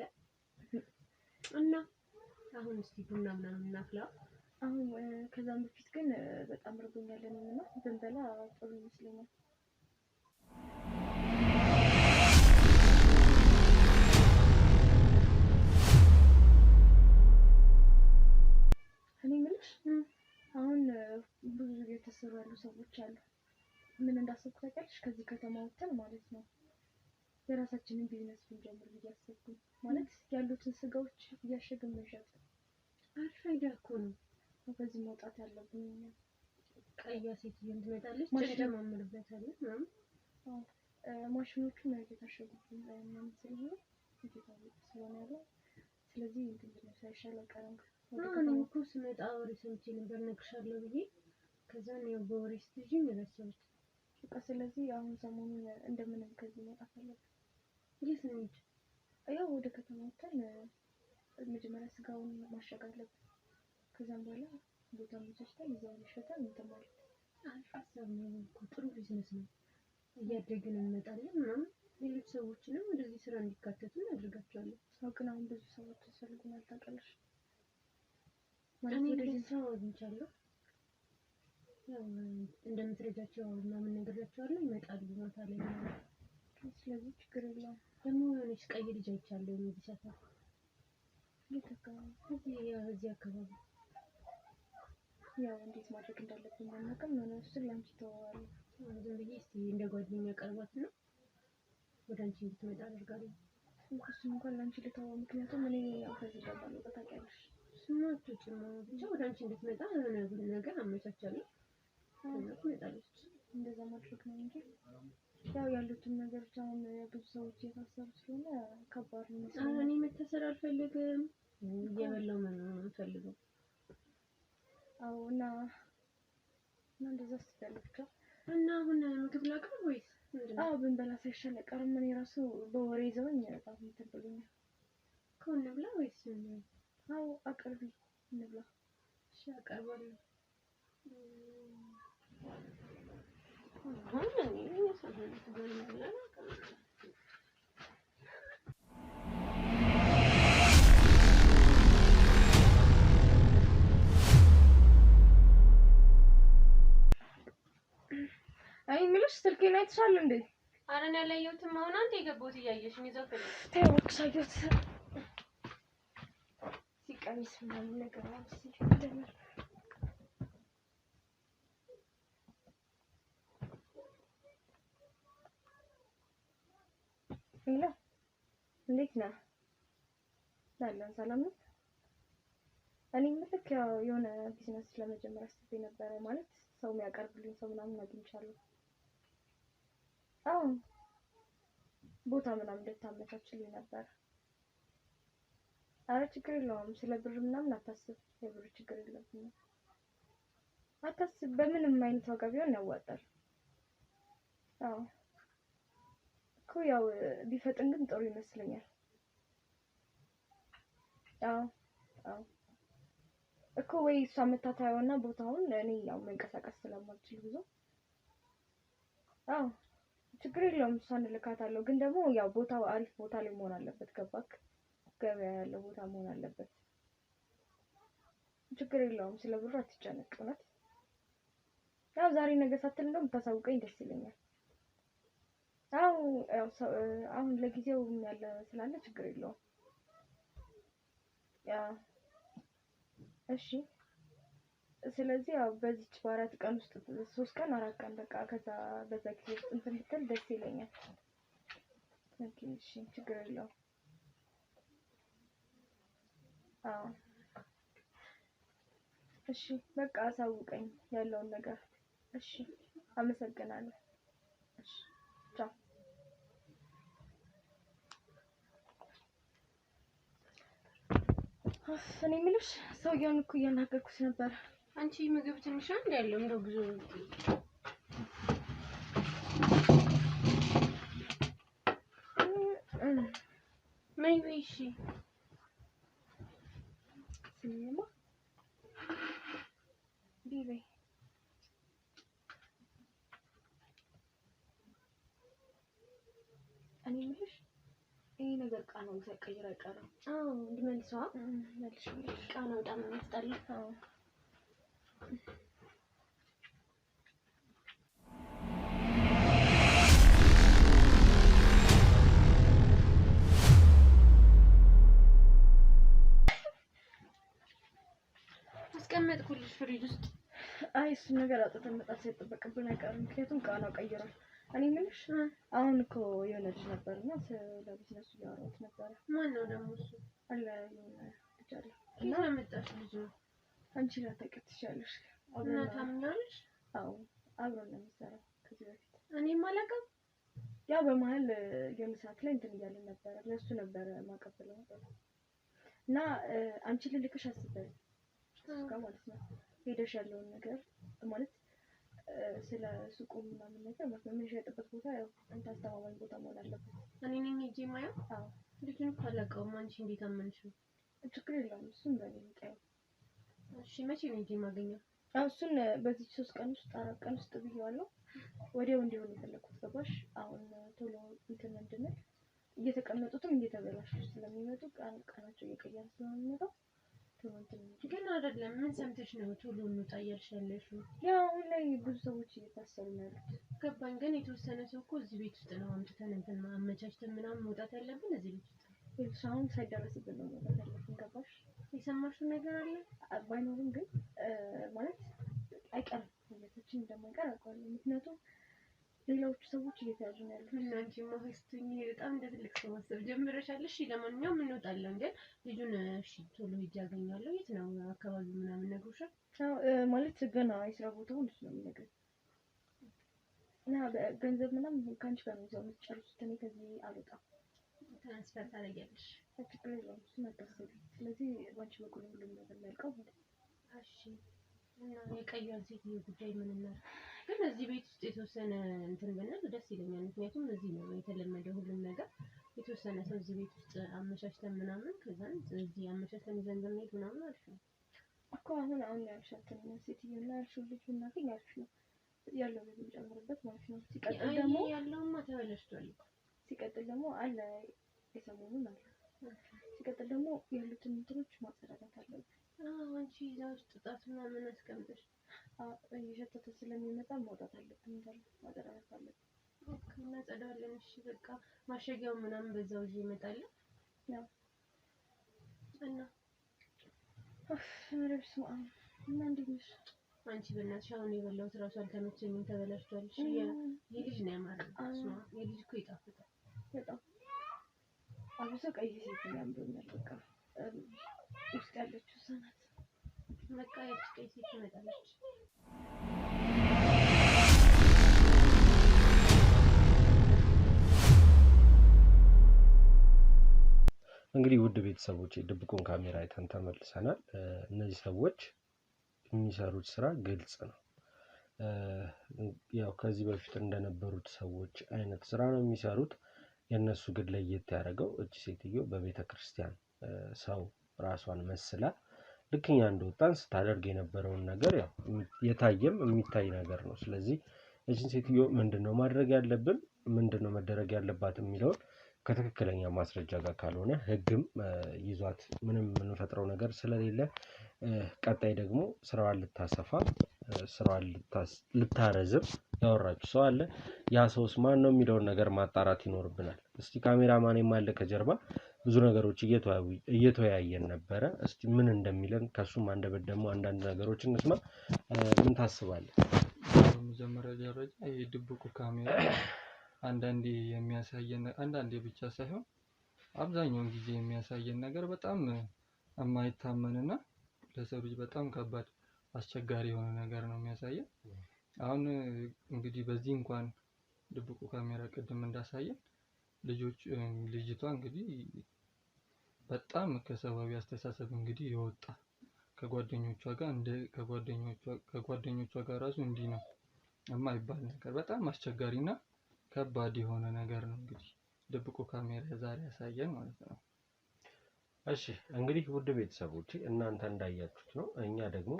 [SPEAKER 5] እና አሁን እስቲ ቡና ምናምን እናፍላ
[SPEAKER 1] አሁን ከዛም በፊት ግን በጣም ርቦኛል እና ብንበላ ጥሩ ይመስለኛል እኔ ምንሽ አሁን ብዙ የተሰሩ ያሉ ሰዎች አሉ ምን እንዳሰብኩ ታውቂያለሽ ከዚህ ከተማ ወጥተን ማለት ነው የራሳችንን ቢዝነስ ብንጀምር ብያሰብኩኝ ማለት ያሉትን ስጋዎች እያሸግን መሸጥ
[SPEAKER 5] አሪፍ አይዲያ እኮ ነው
[SPEAKER 1] በዚህ መውጣት ያለብን
[SPEAKER 5] ቀያ ሴት እንትመጣለች ተጨማምርበታለን ምናምን
[SPEAKER 1] ማሽኖቹ ነው የታሸጉብን ምናምን ስለሆነ ስለሆነ ያለው ስለዚህ እንትን ሳይሻል አይቀርም
[SPEAKER 5] እኔ እኮ ስመጣ ወሬ ሰምቼ ነበር እነግርሻለሁ ብዬ ከዛ ነው በወሬ ስትይኝ ረሳሁት
[SPEAKER 1] በቃ ስለዚህ አሁን ሰሞኑን እንደምንም ከዚህ መውጣት አለብን
[SPEAKER 5] የት እንሂድ
[SPEAKER 1] ያው ወደ ከተማ ወጥተን መጀመሪያ ስጋውን ማሸግ አለብን ከዛም በኋላ ቦታ መቻችተን እዛው ሸጠን እንትን ማለት
[SPEAKER 5] አሪፍ ሀሳብ ነው እኮ ጥሩ ቢዝነስ ነው እያደግን እንመጣለን ምናምን ሌሎች ሰዎችንም ወደዚህ ስራ እንዲካተቱ እናደርጋቸዋለን
[SPEAKER 1] ግን አሁን ብዙ ሰዎች ያስፈልጉናል ታውቂያለሽ
[SPEAKER 5] እኔ ወደዚህ ሰው አግኝቻለሁ ያው እንደምትረጃቸው ምናምን ነግሬያቸዋለሁ ይመጣሉ ማታ ላይ
[SPEAKER 1] ስለዚህ ችግር የለውም
[SPEAKER 5] ደግሞ የሆነች ቀይ ልጅ አይቻለሁ እዚህ ሰፈር
[SPEAKER 1] የት አካባቢ
[SPEAKER 5] እዚህ አካባቢ
[SPEAKER 1] ያው እንዴት ማድረግ እንዳለብን አናውቅም ነው እሱን ላንቺ ተዋዋለሁ
[SPEAKER 5] ዝም ብዬ እስቲ እንደ ጓደኛ ቀርባት ነው ወደ አንቺ እንድትመጣ አደርጋለሁ
[SPEAKER 1] እሱን እንኳን ላንቺ ልተዋው ምክንያቱም እኔ ያው ከዚህ እንደማልወጣ ታውቂያለሽ
[SPEAKER 5] ስማቶች ነው ብቻ ወደ አንቺ እንድትመጣ የሆነ ነገር አመቻቻለሁ ትመጣለች
[SPEAKER 1] እንደዛ ማድረግ ነው እንጂ ያው ያሉትን ነገሮች አሁን ብዙ ሰዎች እየታሰሩ ስለሆነ ከባድ ነው
[SPEAKER 5] እኔ መታሰር አልፈልግም እየበላው መኖር ነው የምፈልገው
[SPEAKER 1] አዎ እና እንደዛ ስትፈልግ
[SPEAKER 5] እና አሁን ምግብ ላቅርብ ወይስ
[SPEAKER 1] አዎ ብንበላ ሳይሻል አይቀርም እኔ ራሱ በወሬ ይዘውኝ በጣም እንትን ብሎኛል
[SPEAKER 5] እኮ እንብላ ወይስ
[SPEAKER 1] አዎ አቅርቢ እንብላ
[SPEAKER 5] እሺ አቀርባለሁ
[SPEAKER 1] አይ ምንሽ ስልኬን አይተሻል እንዴ?
[SPEAKER 5] ኧረ እኔ አላየሁትም። አሁን አንተ የገባሁት እያየሽ ነው ይዘው ፈለግ
[SPEAKER 1] ተወክ ሳይት ሲቀሚስ ምናምን ነገር አውስ ይደናል ሄሎ እንዴት ነህ? አለን ሰላም ነው። እኔ የምልክ ያው የሆነ ቢዝነስ ለመጀመር አስቤ ነበረ። ማለት ሰው የሚያቀርብልኝ ሰው ምናምን አግኝቻለሁ። አዎ ቦታ ምናምን እንድታመቻችልኝ ነበር። አረ ችግር የለውም። ስለ ብር ምናምን አታስብ። የብር ችግር የለብኝም። አታስብ። በምንም አይነት ዋጋ ቢሆን ያዋጣል። አዎ እኮ ያው ቢፈጥን ግን ጥሩ ይመስለኛል። አዎ አዎ እኮ ወይ እሷ የምታታየውና ቦታውን እኔ ያው መንቀሳቀስ ስለማልችል ብዙ አዎ ችግር የለውም። እሷን እልካታለሁ። ግን ደግሞ ያው ቦታው አሪፍ ቦታ ላይ መሆን አለበት። ገባክ? ገበያ ያለው ቦታ መሆን አለበት። ችግር የለውም። ስለ ብሩ አትጨነቅ። እውነት ያው ዛሬ ነገ ሳትል እንደውም ታሳውቀኝ ደስ ይለኛል። አዎ ያው አሁን ለጊዜው ያለ ስላለ ችግር የለውም። ያው እሺ ስለዚህ ያው በዚች በ4 ቀን ውስጥ 3 ቀን 4 ቀን በቃ ከዛ በዛ ጊዜ ውስጥ እንትን ብትል ደስ ይለኛል። ኦኬ እሺ ችግር የለውም። አዎ እሺ በቃ አሳውቀኝ ያለውን ነገር። እሺ አመሰግናለሁ። እሺ ቻው። እኔ የምልሽ ሰውዬውን እኮ እያናገርኩት ነበር።
[SPEAKER 5] አንቺ ምግብ ትንሽ አንድ ያለው እንደው ብዙ ምን እሺ
[SPEAKER 1] ስሚማ ቢቤ እኔ የምልሽ ይሄ ነገር ቃናው ሳይቀይር አይቀርም።
[SPEAKER 5] አዎ እንድመልሰዋ
[SPEAKER 1] መልሽ
[SPEAKER 5] ቃናው በጣም ነው የሚያስጠላው።
[SPEAKER 1] አዎ
[SPEAKER 5] አስቀመጥኩልሽ ፍሪጅ ውስጥ።
[SPEAKER 1] አይ እሱን ነገር አውጥተን መጣል ሳይጠበቅብን አይቀርም። ምክንያቱም ቃናው ቀይሯል። እኔ የምልሽ አሁን እኮ የሆነ ልጅ ነበርና ስለ ቢዝነሱ እያወራሁት ነበረ።
[SPEAKER 5] ማን ነው ደግሞ እሱ?
[SPEAKER 1] አለ የሆነ ልጅ አለ
[SPEAKER 5] እና ያመጣሽ ልጅ ነው።
[SPEAKER 1] አንቺ ላታውቂው ትችያለሽ።
[SPEAKER 5] እና ታምኛለሽ?
[SPEAKER 1] አዎ አብረን ነው የምንሰራው ከዚህ በፊት።
[SPEAKER 5] እኔም አላውቅም።
[SPEAKER 1] ያው በመሀል የሆነ ሰዓት ላይ እንትን እያለን ነበረ። ለእሱ ነበረ ማቀበለው ነበር እና አንቺ ልልክሽ አስቤያለሁ እሱ ጋር ማለት ነው። ሄደሽ ያለውን ነገር ማለት ስለ ሱቁ ምናምን ነገር ማለት ነው የምንሸጥበት ቦታ ያው እንትን አስተማማኝ ቦታ መሆን አለበት።
[SPEAKER 5] እኔ ነኝ ሂጅ የማየው?
[SPEAKER 1] አዎ
[SPEAKER 5] ልጁን እኮ አላውቀውም። አንቺ እንዴት አመንሽው?
[SPEAKER 1] ችግር የለውም። እሱን በእኔ ልቀየው።
[SPEAKER 5] እሺ መቼ ነው ሂጅ የማገኘው?
[SPEAKER 1] አዎ እሱን በዚህ 3 ቀን ውስጥ 4 ቀን ውስጥ ብዬዋለሁ። ወዲያው እንዲሆን የፈለኩት ገባሽ? አሁን ቶሎ እንትን እንድንል እየተቀመጡትም እየተበላሹ ስለሚመጡ ቀናቸው እየቀየረ ስለሚመጣው ቶሎ እንትን
[SPEAKER 5] ግን አይደለም። ምን ሰምተሽ ነው ቶሎ እንውጣ እያልሽ ያለሽው?
[SPEAKER 1] ያው አሁን ላይ ብዙ ሰዎች እየታሰሩ ነው ያሉት።
[SPEAKER 5] ገባኝ። ግን የተወሰነ ሰው እኮ እዚህ ቤት ውስጥ ነው አምጥተን እንትን አመቻችተን ምናምን መውጣት ያለብን እዚህ ቤት ውስጥ ነው።
[SPEAKER 1] ይኸውልሽ አሁን ሳይደረስብን ነው መውጣት ያለብን። ገባሽ?
[SPEAKER 5] የሰማሽው ነገር አለ?
[SPEAKER 1] ባይኖርም ግን ማለት አይቀርም ሁለታችን እንደማይቀር አውቃለሁ። ምክንያቱም ሌሎቹ ሰዎች እየተያዙ ነው ያሉት።
[SPEAKER 5] እና አንቺማ ሆስቱኝ በጣም እንደ ትልቅ ሰው ማሰብ ጀምረሻል። እሺ ለማንኛውም እንወጣለን። ግን ልጁን እሺ ቶሎ ሂጅ አገኛለሁ። የት ነው አካባቢው ምናምን ነግሮሻል?
[SPEAKER 1] ማለት ገና የስራ ቦታውን እሱ ነው የሚነግረኝ እና ገንዘብ ምናምን ከአንቺ ጋር ነው ይዘው የምትጨርሱት። እኔ ከዚህ አልወጣም።
[SPEAKER 5] ትራንስፈር ታደርጊያለሽ?
[SPEAKER 1] ችግር የለውም። እሱን አታስቢ። ስለዚህ ባንቺ በኩል ሁሉም ነገር የሚያልቀው ማለት ነው።
[SPEAKER 5] እሺ እና የቀዩን ሴትዮ ጉዳይ ምን እናድርግ? ግን እዚህ ቤት ውስጥ የተወሰነ እንትን ብንል ደስ ይለኛል። ምክንያቱም እዚህ ነው የተለመደ ሁሉም ነገር። የተወሰነ ሰው እዚህ ቤት ውስጥ አመቻችተን ምናምን ከዛን እዚህ አመቻችተን ይዘን ብንሄድ ምናምን አሪፍ ነው
[SPEAKER 1] እኮ። አሁን ያልሻትን ሴትዮና ያልሽው ልጅ ብናገኝ አሪፍ ነው። ያለው ልጅ ጨምርበት ማለት ነው። ሲቀጥል ደግሞ
[SPEAKER 5] ያለውማ ተበላሽቷል እኮ።
[SPEAKER 1] ሲቀጥል ደግሞ አለ የሰሞኑን አለ። ሲቀጥል ደግሞ ያሉትን እንትኖች ማጸዳዳት አለብን።
[SPEAKER 5] አንቺ እዛ ውስጥ ጣት ምናምን አስቀምጠሽ
[SPEAKER 1] እየሸተተ ስለሚመጣ ማውጣት አለብን እንዳለ ማጸዳዳት አለብን።
[SPEAKER 5] ኦኬ እናጸዳዋለን። እሺ በቃ ማሸጊያው ምናምን በዛው ይዤ እመጣለሁ።
[SPEAKER 1] ያው
[SPEAKER 5] እና
[SPEAKER 1] ረብስ እና እንዴት ነሽ
[SPEAKER 5] አንቺ? በእናትሽ አሁን የበላሁት እራሱ አልተመቸኝም፣ ተበላሽቷል። እሺ የልጅ ነው ያማረው። የልጅ እኮ ይጣፍጣል
[SPEAKER 1] በጣም አብሶ ቀይ ሴት ያምሩኛል። በቃ ውስጥ ያለችው ሰናት
[SPEAKER 5] በቃ ያቺ ቀይ ሴት ትመጣለች።
[SPEAKER 4] እንግዲህ ውድ ቤተሰቦች ድብቁን ካሜራ አይተን ተመልሰናል። እነዚህ ሰዎች የሚሰሩት ስራ ግልጽ ነው። ያው ከዚህ በፊት እንደነበሩት ሰዎች አይነት ስራ ነው የሚሰሩት። የእነሱ ግን ለየት ያደረገው እቺ ሴትዮ በቤተ ክርስቲያን ሰው ራሷን መስላ ልክ እኛ እንደወጣን ስታደርግ የነበረውን ነገር ያው የታየም የሚታይ ነገር ነው። ስለዚህ እቺን ሴትዮ ምንድነው ማድረግ ያለብን፣ ምንድነው መደረግ ያለባት የሚለውን ከትክክለኛ ማስረጃ ጋር ካልሆነ ህግም ይዟት ምንም የምንፈጥረው ነገር ስለሌለ ቀጣይ ደግሞ ስራዋን ልታሰፋ ስራዋን ልታረዝም ያወራችሁ ሰው አለ። ያ ሰውስ ማን ነው የሚለውን ነገር ማጣራት ይኖርብናል። እስቲ ካሜራማኔም አለ ከጀርባ ብዙ ነገሮች እየተወያየን ነበረ። እስቲ ምን እንደሚለን ከሱም አንደበት ደግሞ አንዳንድ ነገሮች እንስማ። ምን ታስባለህ?
[SPEAKER 6] በመጀመሪያ ደረጃ ይሄ ድብቁ ካሜራ አንዳንዴ የሚያሳየን አንዳንዴ ብቻ ሳይሆን አብዛኛውን ጊዜ የሚያሳየን ነገር በጣም የማይታመንና ለሰው ልጅ በጣም ከባድ አስቸጋሪ የሆነ ነገር ነው የሚያሳየን። አሁን እንግዲህ በዚህ እንኳን ድብቁ ካሜራ ቅድም እንዳሳየን ልጅቷ እንግዲህ በጣም ከሰዋዊ አስተሳሰብ እንግዲህ የወጣ ከጓደኞቿ ጋር ራሱ እንዲህ ነው የማይባል ነገር በጣም አስቸጋሪና ከባድ የሆነ ነገር ነው እንግዲህ ድብቁ ካሜራ ዛሬ ያሳየን ማለት ነው።
[SPEAKER 4] እሺ እንግዲህ ውድ ቤተሰቦች እናንተ እንዳያችሁት ነው። እኛ ደግሞ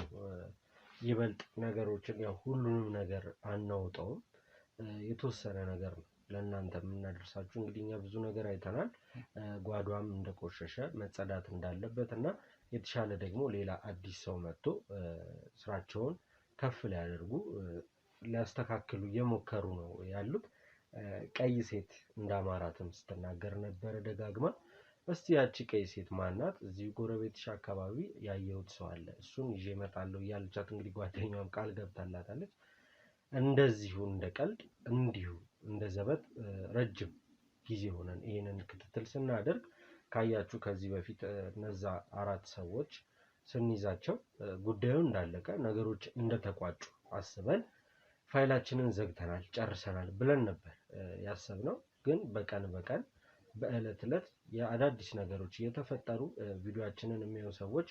[SPEAKER 4] ይበልጥ ነገሮችን ያው ሁሉንም ነገር አናውጣውም፣ የተወሰነ ነገር ነው ለእናንተ የምናደርሳችሁ። እንግዲህ እኛ ብዙ ነገር አይተናል። ጓዷም እንደቆሸሸ መጸዳት እንዳለበት እና የተሻለ ደግሞ ሌላ አዲስ ሰው መጥቶ ስራቸውን ከፍ ሊያደርጉ ሊያስተካክሉ እየሞከሩ ነው ያሉት። ቀይ ሴት እንዳማራትም ስትናገር ነበረ ደጋግማ። እስቲ ያቺ ቀይ ሴት ማናት? እዚህ ጎረቤትሽ አካባቢ ያየሁት ሰው አለ እሱን ይዤ እመጣለሁ እያለቻት እንግዲህ ጓደኛዋም ቃል ገብታላታለች። እንደዚሁ እንደ ቀልድ እንዲሁ እንደ ዘበት ረጅም ጊዜ ሆነን ይሄንን ክትትል ስናደርግ ካያችሁ ከዚህ በፊት እነዛ 4 ሰዎች ስንይዛቸው ጉዳዩ እንዳለቀ ነገሮች እንደተቋጩ አስበን ፋይላችንን ዘግተናል ጨርሰናል ብለን ነበር ያሰብነው። ግን በቀን በእለት እለት የአዳዲስ ነገሮች እየተፈጠሩ ቪዲዮአችንን የሚያዩ ሰዎች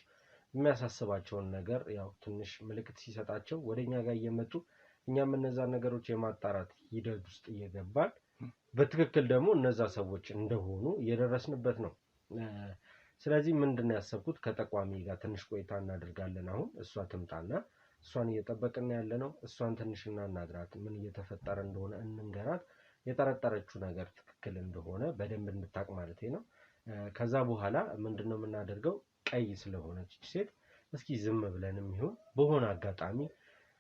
[SPEAKER 4] የሚያሳስባቸውን ነገር ያው ትንሽ ምልክት ሲሰጣቸው ወደኛ ጋር እየመጡ እኛም እነዛን ነገሮች የማጣራት ሂደት ውስጥ እየገባን በትክክል ደግሞ እነዛ ሰዎች እንደሆኑ እየደረስንበት ነው። ስለዚህ ምንድነው ያሰብኩት ከጠቋሚ ጋር ትንሽ ቆይታ እናደርጋለን። አሁን እሷ ትምጣና እሷን እየጠበቅን ያለነው እሷን ትንሽ እናናግራት፣ ምን እየተፈጠረ እንደሆነ እንንገራት፣ የጠረጠረችው ነገር ትክክል እንደሆነ በደንብ እንድታቅ ማለት ነው። ከዛ በኋላ ምንድነው የምናደርገው? ቀይ ስለሆነች ሴት እስኪ ዝም ብለንም ይሁን በሆነ አጋጣሚ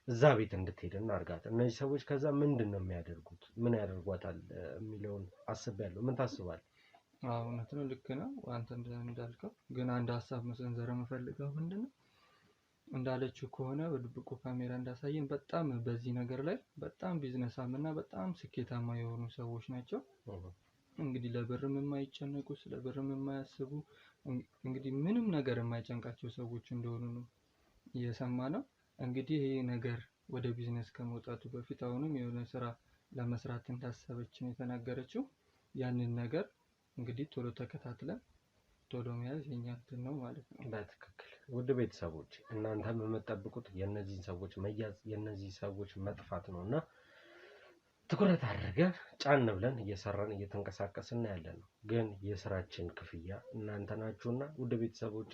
[SPEAKER 4] እዛ ቤት እንድትሄድ እናርጋት። እነዚህ ሰዎች ከዛ ምንድነው የሚያደርጉት፣ ምን ያደርጓታል የሚለውን አስቤያለሁ። ምን ታስባለህ?
[SPEAKER 6] እውነት ነው፣ ልክ ነው አንተ እንዳልከው። ግን አንድ ሀሳብ መሰንዘር የምፈልገው ምንድነው እንዳለችው ከሆነ በድብቁ ካሜራ እንዳሳየን በጣም በዚህ ነገር ላይ በጣም ቢዝነሳም እና በጣም ስኬታማ የሆኑ ሰዎች ናቸው። እንግዲህ ለብርም የማይጨነቁ ስለ ብርም የማያስቡ እንግዲህ ምንም ነገር የማይጨንቃቸው ሰዎች እንደሆኑ ነው እየሰማነው። እንግዲህ ይሄ ነገር ወደ ቢዝነስ ከመውጣቱ በፊት አሁንም የሆነ ስራ ለመስራት እንዳሰበች ነው የተናገረችው። ያንን ነገር እንግዲህ ቶሎ ተከታትለን ቶሎ መያዝ የኛ እንትን ነው ማለት ነው።
[SPEAKER 4] በትክክል ውድ ቤተሰቦች እናንተም የምትጠብቁት የነዚህን ሰዎች መያዝ የነዚህ ሰዎች መጥፋት ነውና ትኩረት አድርገን ጫን ብለን እየሰራን እየተንቀሳቀስን ያለነው። ግን የስራችን ክፍያ እናንተ ናችሁና ውድ ቤተሰቦቼ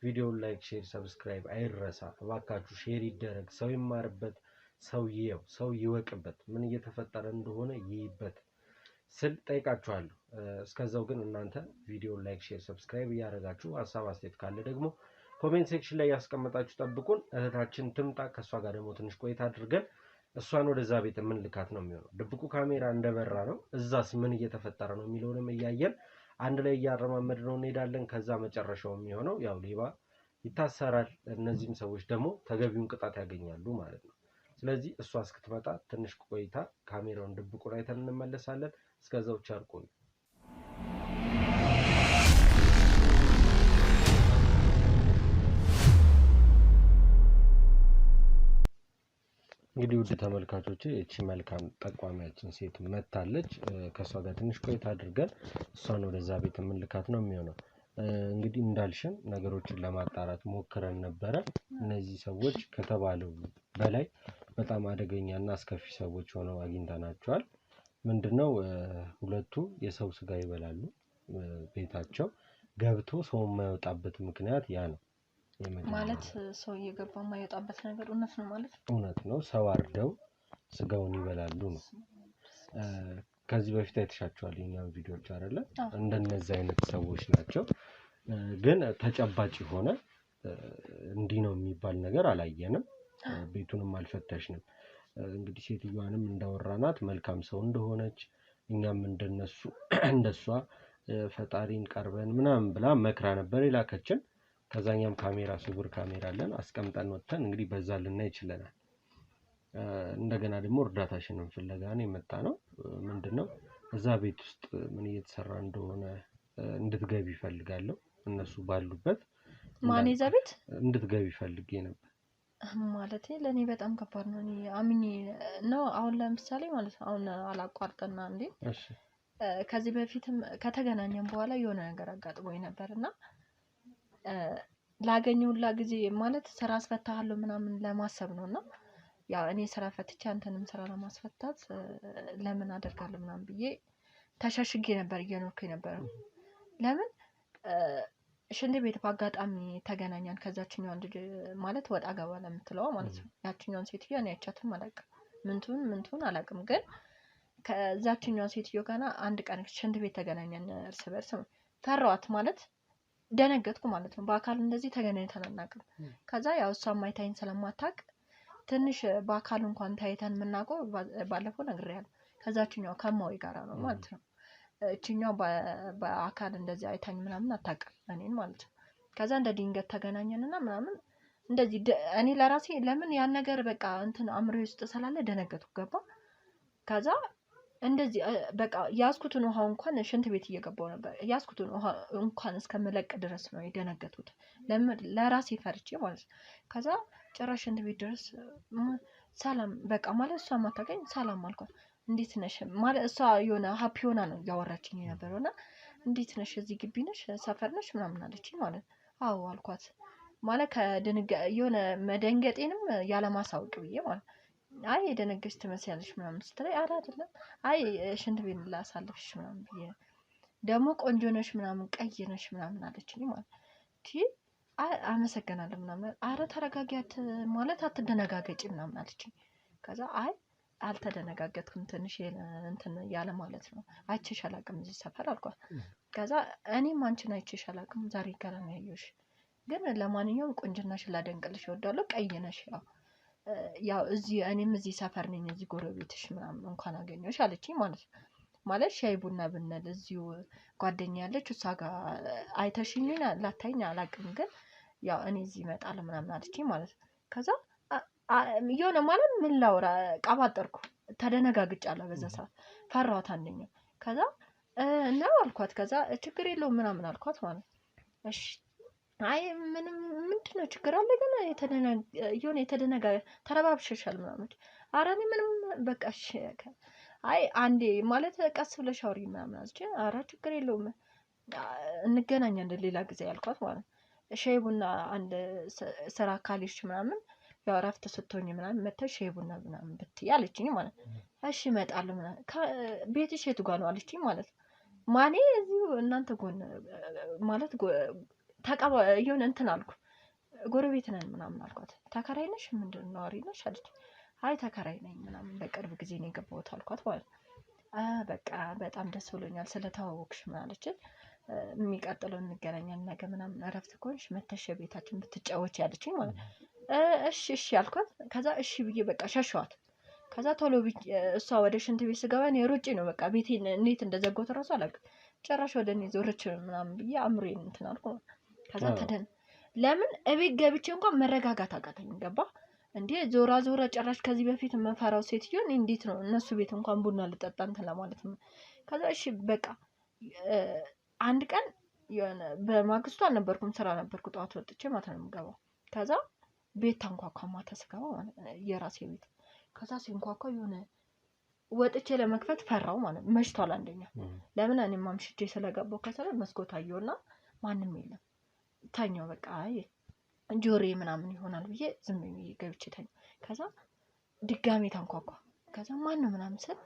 [SPEAKER 4] ቪዲዮውን ላይክ፣ ሼር፣ ሰብስክራይብ አይረሳ እባካችሁ። ሼር ይደረግ፣ ሰው ይማርበት፣ ሰው ይየው፣ ሰው ይወቅበት፣ ምን እየተፈጠረ እንደሆነ ይይበት ስል ጠይቃችኋለሁ። እስከዛው ግን እናንተ ቪዲዮውን ላይክ፣ ሼር፣ ሰብስክራይብ እያደረጋችሁ ሀሳብ አስተያየት ካለ ደግሞ ኮሜንት ሴክሽን ላይ ያስቀመጣችሁ ጠብቁን። እህታችን ትምጣ፣ ከሷ ጋር ደግሞ ትንሽ ቆይታ አድርገን እሷን ወደዛ ቤት የምንልካት ነው የሚሆነው። ድብቁ ካሜራ እንደበራ ነው እዛስ ምን እየተፈጠረ ነው የሚለውንም እያየን አንድ ላይ እያረማመድ ነው እንሄዳለን። ከዛ መጨረሻው የሚሆነው ያው ሌባ ይታሰራል፣ እነዚህም ሰዎች ደግሞ ተገቢውን ቅጣት ያገኛሉ ማለት ነው። ስለዚህ እሷ እስክትመጣ ትንሽ ቆይታ ካሜራውን ድብቁን አይተን እንመለሳለን። እስከዛው ቸር ቆዩ። እንግዲህ ውድ ተመልካቾቼ እቺ መልካም ጠቋሚያችን ሴት መታለች። ከሷ ጋር ትንሽ ቆይታ አድርገን እሷን ወደዛ ቤት የምንልካት ነው የሚሆነው። እንግዲህ እንዳልሽን ነገሮችን ለማጣራት ሞክረን ነበረ። እነዚህ ሰዎች ከተባለው በላይ በጣም አደገኛና አስከፊ ሰዎች ሆነው አግኝተናቸዋል። ምንድነው ሁለቱ የሰው ስጋ ይበላሉ። ቤታቸው ገብቶ ሰው የማይወጣበት ምክንያት ያ ነው።
[SPEAKER 3] ማለት ሰው እየገባ የማይወጣበት ነገር እውነት ነው ማለት ነው።
[SPEAKER 4] እውነት ነው። ሰው አርደው ስጋውን ይበላሉ ነው። ከዚህ በፊት አይተሻቸዋል የኛን ቪዲዮዎች አይደለ? እንደነዚህ አይነት ሰዎች ናቸው። ግን ተጨባጭ የሆነ እንዲህ ነው የሚባል ነገር አላየንም። ቤቱንም አልፈተሽንም። እንግዲህ ሴትዮዋንም እንዳወራናት መልካም ሰው እንደሆነች እኛም እንደሷ ፈጣሪን ቀርበን ምናምን ብላ መክራ ነበር የላከችን። ከዛኛም ካሜራ ስውር ካሜራ አለን አስቀምጠን ወጥተን እንግዲህ በዛ ልናይ ይችላል። እንደገና ደግሞ እርዳታሽንን ፍለጋ ነው የመጣነው። ምንድነው እዛ ቤት ውስጥ ምን እየተሰራ እንደሆነ እንድትገቢ ፈልጋለሁ። እነሱ ባሉበት
[SPEAKER 3] ማን እዛ ቤት
[SPEAKER 4] እንድትገቢ ፈልጌ ነበር።
[SPEAKER 3] ማለቴ ለኔ በጣም ከባድ ነው። እኔ አምኜ ነው አሁን ለምሳሌ ማለት ነው አሁን አላቋርጠና እንዴ
[SPEAKER 4] እሺ
[SPEAKER 3] ከዚህ በፊትም ከተገናኘን በኋላ የሆነ ነገር አጋጥሞኝ ነበርና ላገኘውላ ጊዜ ማለት ስራ አስፈታሃለሁ ምናምን ለማሰብ ነውና ያው እኔ ስራ ፈትቼ አንተንም ስራ ለማስፈታት ለምን አደርጋለሁ ምናምን ብዬ ተሸሽጌ ነበር እየኖርኩኝ ነበር። ለምን ሽንት ቤት በአጋጣሚ ተገናኛን ከዛችኛው ልጅ ማለት ወጣ ገባ ለምትለው ማለት ነው። ያችኛውን ሴትዮ እኔ አይቻትም አላውቅም። ምንቱን አላውቅም። ግን ከዛችኛው ሴትዮ ጋር አንድ ቀን ሽንት ቤት ተገናኘን እርስ በርስ ፈራዋት ማለት ደነገጥኩ ማለት ነው። በአካል እንደዚህ ተገናኝተን አናውቅም። ከዛ ያው እሷም አይታኝ ስለማታውቅ ትንሽ በአካል እንኳን ታይተን የምናውቀው ባለፈው ነግሬያለሁ ከዛችኛው ከማዊ ጋራ ነው ማለት ነው። እቺኛው በአካል እንደዚህ አይታኝ ምናምን አታውቅም እኔን ማለት ነው። ከዛ እንደ ድንገት ተገናኘንና ምናምን እንደዚህ እኔ ለራሴ ለምን ያን ነገር በቃ እንትን አእምሮዬ ውስጥ ስላለ ደነገጥኩ ገባ። ከዛ እንደዚህ በቃ ያስኩትን ውሃ እንኳን ሽንት ቤት እየገባው ነበር ያስኩትን ውሃ እንኳን እስከመለቅ ድረስ ነው የደነገጥኩት። ለምን ለራሴ ፈርቼ ማለት ነው። ከዛ ጭራሽ ሽንት ቤት ድረስ ሰላም በቃ ማለት እሷ ማታውቀኝ ሰላም አልኳት። እንዴት ነሽ ማለት እሷ የሆነ ሀፒ ሆና ነው ያወራችኝ የነበረውና እንዴት ነሽ እዚህ ግቢ ነሽ ሰፈር ነሽ ምናምን አለችኝ ማለት ነው። አዎ አልኳት። ማለት የሆነ መደንገጤንም ያለማሳወቅ ብዬ ማለት አይ የደነገጥሽ ትመስያለሽ ምናምን ስትለኝ ኧረ አይደለም አይ ሽንት ቤት ላሳልፍሽ ምናምን ብዬ ደግሞ ቆንጆ ነሽ ምናምን ቀይ ነሽ ምናምን አለችኝ ማለት አመሰግናለሁ ምናምን ኧረ ተረጋጊያት ማለት አትደነጋገጪ ምናምን አለችኝ። ከዛ አይ አልተደነጋገጥኩም ትንሽ እንትን ያለ ማለት ነው አይቼሽ አላውቅም እዚህ ሰፈር አልኳት። ከዛ እኔም አንቺን አይቼሽ አላውቅም ዛሬ ገና ነው ያየሁሽ። ግን ለማንኛውም ቁንጅናሽን ላደንቅልሽ እወዳለሁ ቀይ ነሽ ያው እዚህ እኔም እዚህ ሰፈር ነኝ እዚህ ጎረቤትሽ ምናምን እንኳን አገኘሁሽ አለችኝ ማለት ነው። ማለት ሻይ ቡና ብንል እዚሁ ጓደኛ ያለች እሷ ጋር አይተሽኝ ላታይኝ አላውቅም ግን ያው እኔ እዚህ እመጣለሁ ምናምን አለችኝ ማለት ነው። ከዛ የሆነ ማለት ምን ላውራ ቀባጠርኩ ተደነጋግጫለሁ በዛ ሰዓት ፈራኋት አንደኛው። ከዛ ነው አልኳት ከዛ ችግር የለውም ምናምን አልኳት ማለት ነው። እሺ አይ ምንድነው ችግር አለ ግን የሆነ ተረባብሸሻል ምናምን ኧረ እኔ ምንም በቃ እሺ አይ አንዴ ማለት ቀስ ብለሽ አውሪ ምናምን አለች። ኧረ ችግር የለውም እንገናኛለን ሌላ ጊዜ ያልኳት ማለት ነው። ሻይ ቡና አንድ ስራ ካልሽ ምናምን ያው እረፍት ስትሆኝ ምናምን መተሽ ሻይ ቡና ምናምን ብትይ አለችኝ ማለት ነው። እሺ እመጣለሁ ምናምን ቤትሽ የቱ ጋር ነው አለችኝ ማለት ነው። ማኔ እዚሁ እናንተ ጎን ማለት የሆነ እንትን አልኩ ጎረቤት ነን ምናምን አልኳት። ተከራይ ነሽ ምንድነው ነዋሪ ነሽ አለች። አይ ተከራይ ነኝ ምናምን በቅርብ ጊዜ ነው የገባሁት አልኳት ማለት ነው። በቃ በጣም ደስ ብሎኛል ስለተዋወቅሽ ምናምን አለችኝ። የሚቀጥለው እንገናኛለን ነገ ምናምን እረፍት ከሆንሽ መተሽ ቤታችን ብትጫወች ያለችኝ ማለት ነው። እሺ አልኳት። ከዛ እሺ ብዬ በቃ ሸሸኋት። ከዛ ቶሎ እሷ ወደ ሽንት ቤት ስገባ እኔ ሩጬ ነው በቃ ቤቴን እንዴት እንደዘጋሁት እራሱ አላውቅም። ጭራሽ ወደ እኔ ዞረች ምናምን ብዬ አእምሮዬን እንትን አልኩ። ከዛ ለምን እቤት ገብቼ እንኳን መረጋጋት አቃተኝ ገባ እንዴ ዞራ ጭራሽ ከዚህ በፊት የምፈራው ሴትዮ እንዴት ነው እነሱ ቤት እንኳን ቡና ልጠጣ እንትን ለማለት ነው። ከዛ እሺ በቃ አንድ ቀን የሆነ በማግስቱ አልነበርኩም ስራ ነበርኩ ጠዋት ወጥቼ ማታ ነው የምገባው። ከዛ ቤት ታንኳኳ ማታ ስገባ ማለት የራሴ ቤት ከዛ ሲንኳኳ የሆነ ወጥቼ ለመክፈት ፈራው ማለት መሽቷል። አንደኛ ለምን እኔ ማምሽቼ ስለገባው ከሰለ መስኮት አየውና ማንም የለም ታኛው በቃ አይ ጆሬ ምናምን ይሆናል ብዬ ዝም ብዬ ገብቼ ተኛ። ከዛ ድጋሚ ታንኳኳ። ከዛ ማን ነው ምናምን ስል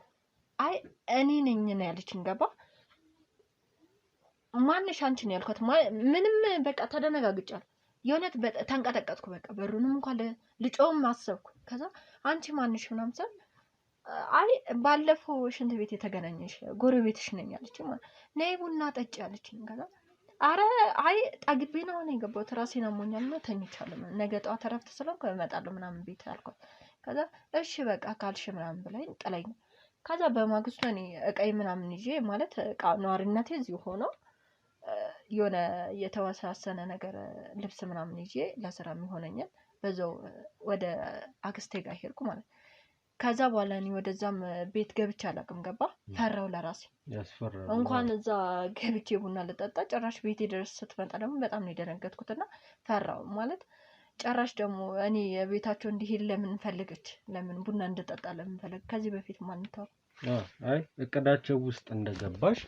[SPEAKER 3] አይ እኔ ነኝ ነው ያለችኝ። ገባ ማንሽ አንቺ ነው ያልኳት። ምንም በቃ ተደነጋግጫለሁ። የሆነት ተንቀጠቀጥኩ። በቃ በሩንም እንኳን ልጮም አሰብኩ። ከዛ አንቺ ማንሽ ምናምን ስል አይ ባለፈው ሽንት ቤት የተገናኘሽ ጎረቤትሽ ነኝ አለችኝ። ነይ ቡና ጠጪ አለችኝ። ከዛ አረ አይ ጠግቤ ነው የገባሁት ራሴን አሞኛል እና ተኝቻለሁ። ነገ ጠዋት እረፍት ስለሆንኩ እመጣለሁ ምናምን ቤት አልኳት። ከዛ እሺ በቃ ካልሽ ምናምን ብላኝ ጥላኝ። ከዛ በማግስቱ እኔ እቃይ ምናምን ይዤ ማለት እቃ ነዋሪነቴ እዚሁ ሆኖ የሆነ የተወሳሰነ ነገር ልብስ ምናምን ይዤ ለስራ የሚሆነኛል በዛው ወደ አክስቴ ጋር ሄድኩ ማለት። ከዛ በኋላ እኔ ወደዛም ቤት ገብቼ አላውቅም። ገባ ፈራው ለራሴ
[SPEAKER 4] ያስፈራል።
[SPEAKER 3] እንኳን እዛ ገብቼ ቡና ልጠጣ ጭራሽ ቤቴ ድረስ ስትመጣ ደግሞ በጣም ነው የደነገጥኩትና ፈራው ማለት ጭራሽ ደግሞ እኔ ቤታቸው እንዲሄድ ለምን ፈልገች ለምን ቡና እንድጠጣ ለምን ፈለገ ከዚህ በፊት ማን ታው
[SPEAKER 4] አይ እቅዳቸው ውስጥ እንደገባሽ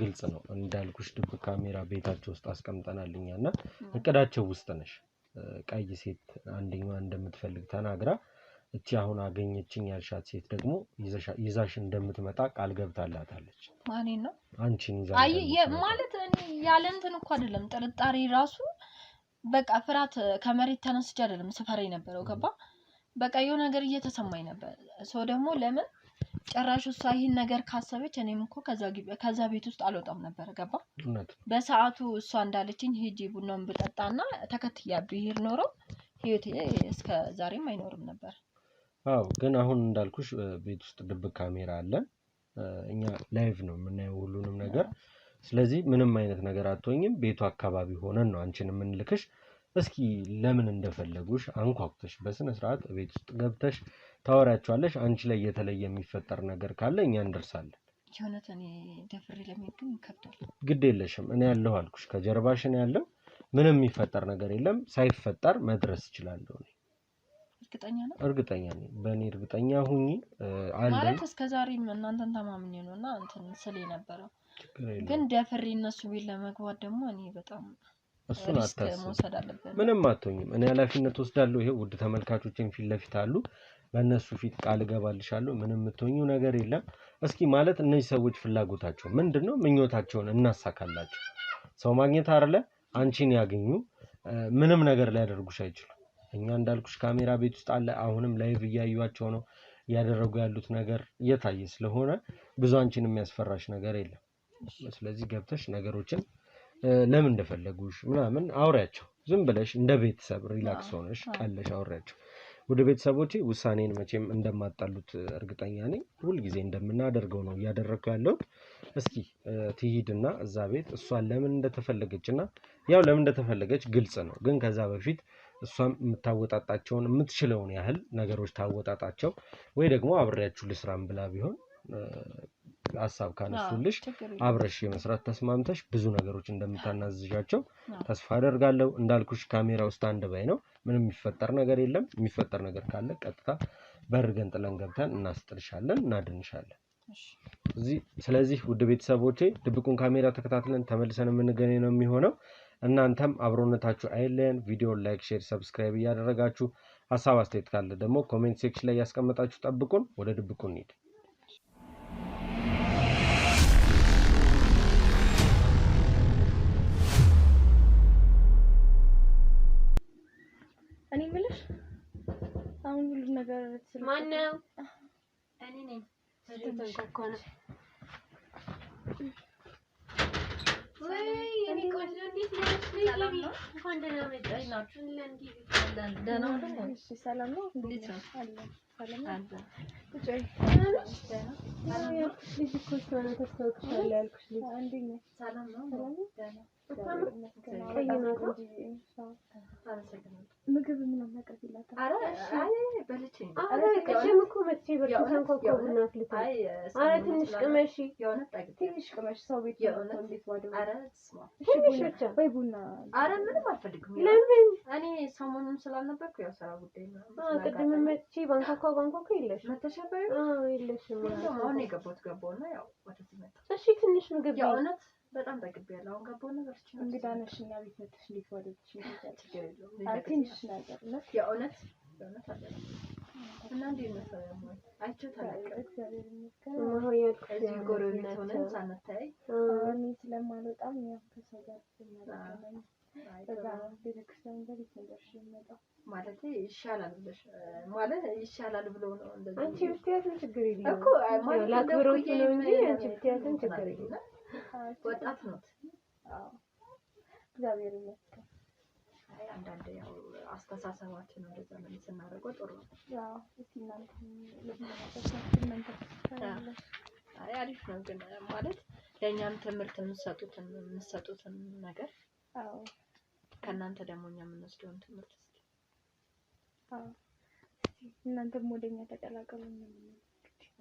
[SPEAKER 4] ግልጽ ነው። እንዳልኩሽ ድብቅ ካሜራ ቤታቸው ውስጥ አስቀምጠናልኛና እቅዳቸው ውስጥ ነሽ። ቀይ ሴት አንደኛዋ እንደምትፈልግ ተናግራ እቺ አሁን አገኘችኝ ያልሻት ሴት ደግሞ ይዛሽ እንደምትመጣ ቃል ገብታላታለች።
[SPEAKER 3] ማን ነው
[SPEAKER 4] አንቺን ይዛ
[SPEAKER 3] አይ ማለት እኔ ያለ እንትን እኮ አይደለም ጥርጣሬ ራሱ በቃ ፍራት ከመሬት ተነስቼ አይደለም ስፈራ የነበረው። ገባ በቃ የሆነ ነገር እየተሰማኝ ነበር። ሰው ደግሞ ለምን ጭራሽ እሷ ይሄን ነገር ካሰበች እኔም እኮ ከዛ ቤት ውስጥ አልወጣም ነበር። ገባ በሰዓቱ እሷ እንዳለችኝ ሄጂ ቡናውን ብጠጣና ተከትያ ብሄር ኖሮ ህይወቴ እስከ ዛሬም አይኖርም ነበር።
[SPEAKER 4] አዎ ግን አሁን እንዳልኩሽ ቤት ውስጥ ድብቅ ካሜራ አለ። እኛ ላይቭ ነው የምናየው ሁሉንም ነገር። ስለዚህ ምንም አይነት ነገር አትሆኝም። ቤቱ አካባቢ ሆነን ነው አንቺን የምንልክሽ። እስኪ ለምን እንደፈለጉሽ አንኳኩተሽ በስነ ስርዓት ቤት ውስጥ ገብተሽ ታወራቸዋለሽ። አንቺ ላይ የተለየ የሚፈጠር ነገር ካለ እኛ እንደርሳለን።
[SPEAKER 3] የሆነት እኔ ደፍሬ ለመሄድ ግን ይከብዳል።
[SPEAKER 4] ግድ የለሽም እኔ ያለሁ አልኩሽ። ከጀርባሽ ነው ያለው። ምንም የሚፈጠር ነገር የለም። ሳይፈጠር መድረስ እችላለሁ እኔ። እርግጠኛ ነኝ። በእኔ እርግጠኛ ሁኚ አለ
[SPEAKER 3] ማለት እስከዛሬም እናንተን ተማምኜ ነውና እንትን ስለ ነበረው ግን ደፍሬ እነሱ ቤት ለመግባት ደግሞ እኔ በጣም
[SPEAKER 4] እሱን አታስብ። ምንም አትሆኝም። እኔ ኃላፊነት ወስዳለሁ። ይሄ ውድ ተመልካቾችን ፊት ለፊት አሉ። በእነሱ ፊት ቃል እገባልሻለሁ። ምንም የምትሆኚው ነገር የለም። እስኪ ማለት እነዚህ ሰዎች ፍላጎታቸው ምንድነው? ምኞታቸውን እናሳካላቸው። ሰው ማግኘት አይደለ? አንቺን ያገኙ ምንም ነገር ሊያደርጉሽ አይችሉም። እኛ እንዳልኩሽ ካሜራ ቤት ውስጥ አለ። አሁንም ላይቭ እያዩዋቸው ነው። ያደረጉ ያሉት ነገር እየታየ ስለሆነ ብዙ አንቺን የሚያስፈራሽ ነገር የለም። ስለዚህ ገብተሽ ነገሮችን ለምን እንደፈለጉሽ ምናምን አውሪያቸው። ዝም ብለሽ እንደ ቤተሰብ ሪላክስ ሆነሽ ቀለሽ አውሪያቸው። ወደ ቤተሰቦቼ ውሳኔን መቼም እንደማጣሉት እርግጠኛ ነኝ። ሁሉ ጊዜ እንደምናደርገው ነው እያደረኩ ያለሁት። እስኪ ትሂድና እዛ ቤት እሷን ለምን እንደተፈለገችና ያው ለምን እንደተፈለገች ግልጽ ነው። ግን ከዛ በፊት እሷም የምታወጣጣቸውን የምትችለውን ያህል ነገሮች ታወጣጣቸው ወይ ደግሞ አብሬያችሁ ልስራም ብላ ቢሆን ሐሳብ ካነሱልሽ አብረሽ የመስራት ተስማምተሽ ብዙ ነገሮች እንደምታናዝዣቸው ተስፋ አደርጋለሁ። እንዳልኩሽ ካሜራው ስታንድ ባይ ነው። ምንም የሚፈጠር ነገር የለም። የሚፈጠር ነገር ካለ ቀጥታ በርገን ጥለን ገብተን እናስጥልሻለን፣ እናድንሻለን። ስለዚህ ውድ ቤተሰቦቼ ድብቁን ካሜራ ተከታትለን ተመልሰን የምንገናኝ ነው የሚሆነው። እናንተም አብሮነታችሁ አይለየን። ቪዲዮ ላይክ፣ ሼር፣ ሰብስክራይብ እያደረጋችሁ ሐሳብ አስተያየት ካለ ደግሞ ኮሜንት ሴክሽን ላይ ያስቀምጣችሁ ጠብቁን። ወደ ድብቁ እንሂድ።
[SPEAKER 1] እኔ የምልሽ አሁን ሁሉ ነገር
[SPEAKER 5] ማነው? እኔ ነኝ። ተንኮኮነ ወይ እኔ ቆንጆ እንዴት ነሽ? ሰላም ነው? እንኳን ደህና መጣሽ። ናችሁ ለንዲ ደህና ነው?
[SPEAKER 1] እሺ ሰላም ነው? እንዴት ነው? ሰላም ነው? ቁጭይ ልጅ እኮ ስለሆነ ተስተውክሻለሁ ያልኩሽ ልጅ አንደኛ ሰላም ነው? ደህና ምግብ ምንም ነገር ይላታል።
[SPEAKER 3] አረ አይ በልቼ
[SPEAKER 5] አረ ቅድም እኮ መጥቼ በልተን ኮኮቡና አፍልተን አረ ትንሽ ቅመሺ
[SPEAKER 3] የእውነት ጠግቤ
[SPEAKER 1] ትንሽ ቅመሽ ሰው ቤት ነው እንዴት ዋደ
[SPEAKER 3] አረ ስማ
[SPEAKER 5] ትንሽ ብቻ
[SPEAKER 1] ወይ ቡና
[SPEAKER 3] አረ ምንም አልፈልግም።
[SPEAKER 5] ለምን
[SPEAKER 3] እኔ ሰሞኑን ስላልነበርኩ ያው ስራ ጉዳይ ነው።
[SPEAKER 5] ቅድም መጥቼ ባንኳኳ ይለሽ
[SPEAKER 3] መተሻበይ
[SPEAKER 5] የለሽም
[SPEAKER 3] አሁን የገባሁት ገባሁና ያው ወደዚህ መጣ።
[SPEAKER 5] እሺ ትንሽ ምግብ
[SPEAKER 3] የእውነት በጣም ጠግቤያለሁ። አሁን ገባሁና በርቺ
[SPEAKER 1] እንግዳ ነሽ እኛ ቤት መጥተሽ እንዴት ዋደች
[SPEAKER 3] ችግር የለውም።
[SPEAKER 1] ትንሽ ነገር ነው
[SPEAKER 3] የእውነት አለ እና እንዴት ነው ሰው አይቼው ታላቅ
[SPEAKER 1] እግዚአብሔር ይመስገን።
[SPEAKER 3] እዚህ ጎረቤት ሆነን ሳንታይ
[SPEAKER 1] እኔ ስለማልወጣም ያው ከሰው ጋር ስለማልገናኝ በዛ ቤተክርስቲያን በቤት ነው ደርሼ የምመጣው
[SPEAKER 3] ማለት ይሻላል ብለሽ ማለት ይሻላል ብሎ ነው እንደዚህ
[SPEAKER 5] አንቺ ብትያትን ችግር የለም
[SPEAKER 3] እኮ ማለት
[SPEAKER 5] ላክብሮት ነው እንጂ አንቺ ብትያትን ችግር የለም።
[SPEAKER 3] ወጣት ነው።
[SPEAKER 1] አዎ እግዚአብሔር ይመስገን።
[SPEAKER 3] አይ አንዳንዴ ያው አስተሳሰባችን እንደዛ ነው ስናደርገው ጥሩ ነው።
[SPEAKER 1] ያው እናንተ
[SPEAKER 3] አይ አሪፍ ነው ግን ማለት ለእኛም ትምህርት የምትሰጡትን ነገር
[SPEAKER 1] አዎ
[SPEAKER 3] ከእናንተ ደግሞ እኛ የምንወስደውን ትምህርት እስኪ
[SPEAKER 1] አዎ እናንተም ወደኛ ተቀላቀሉ።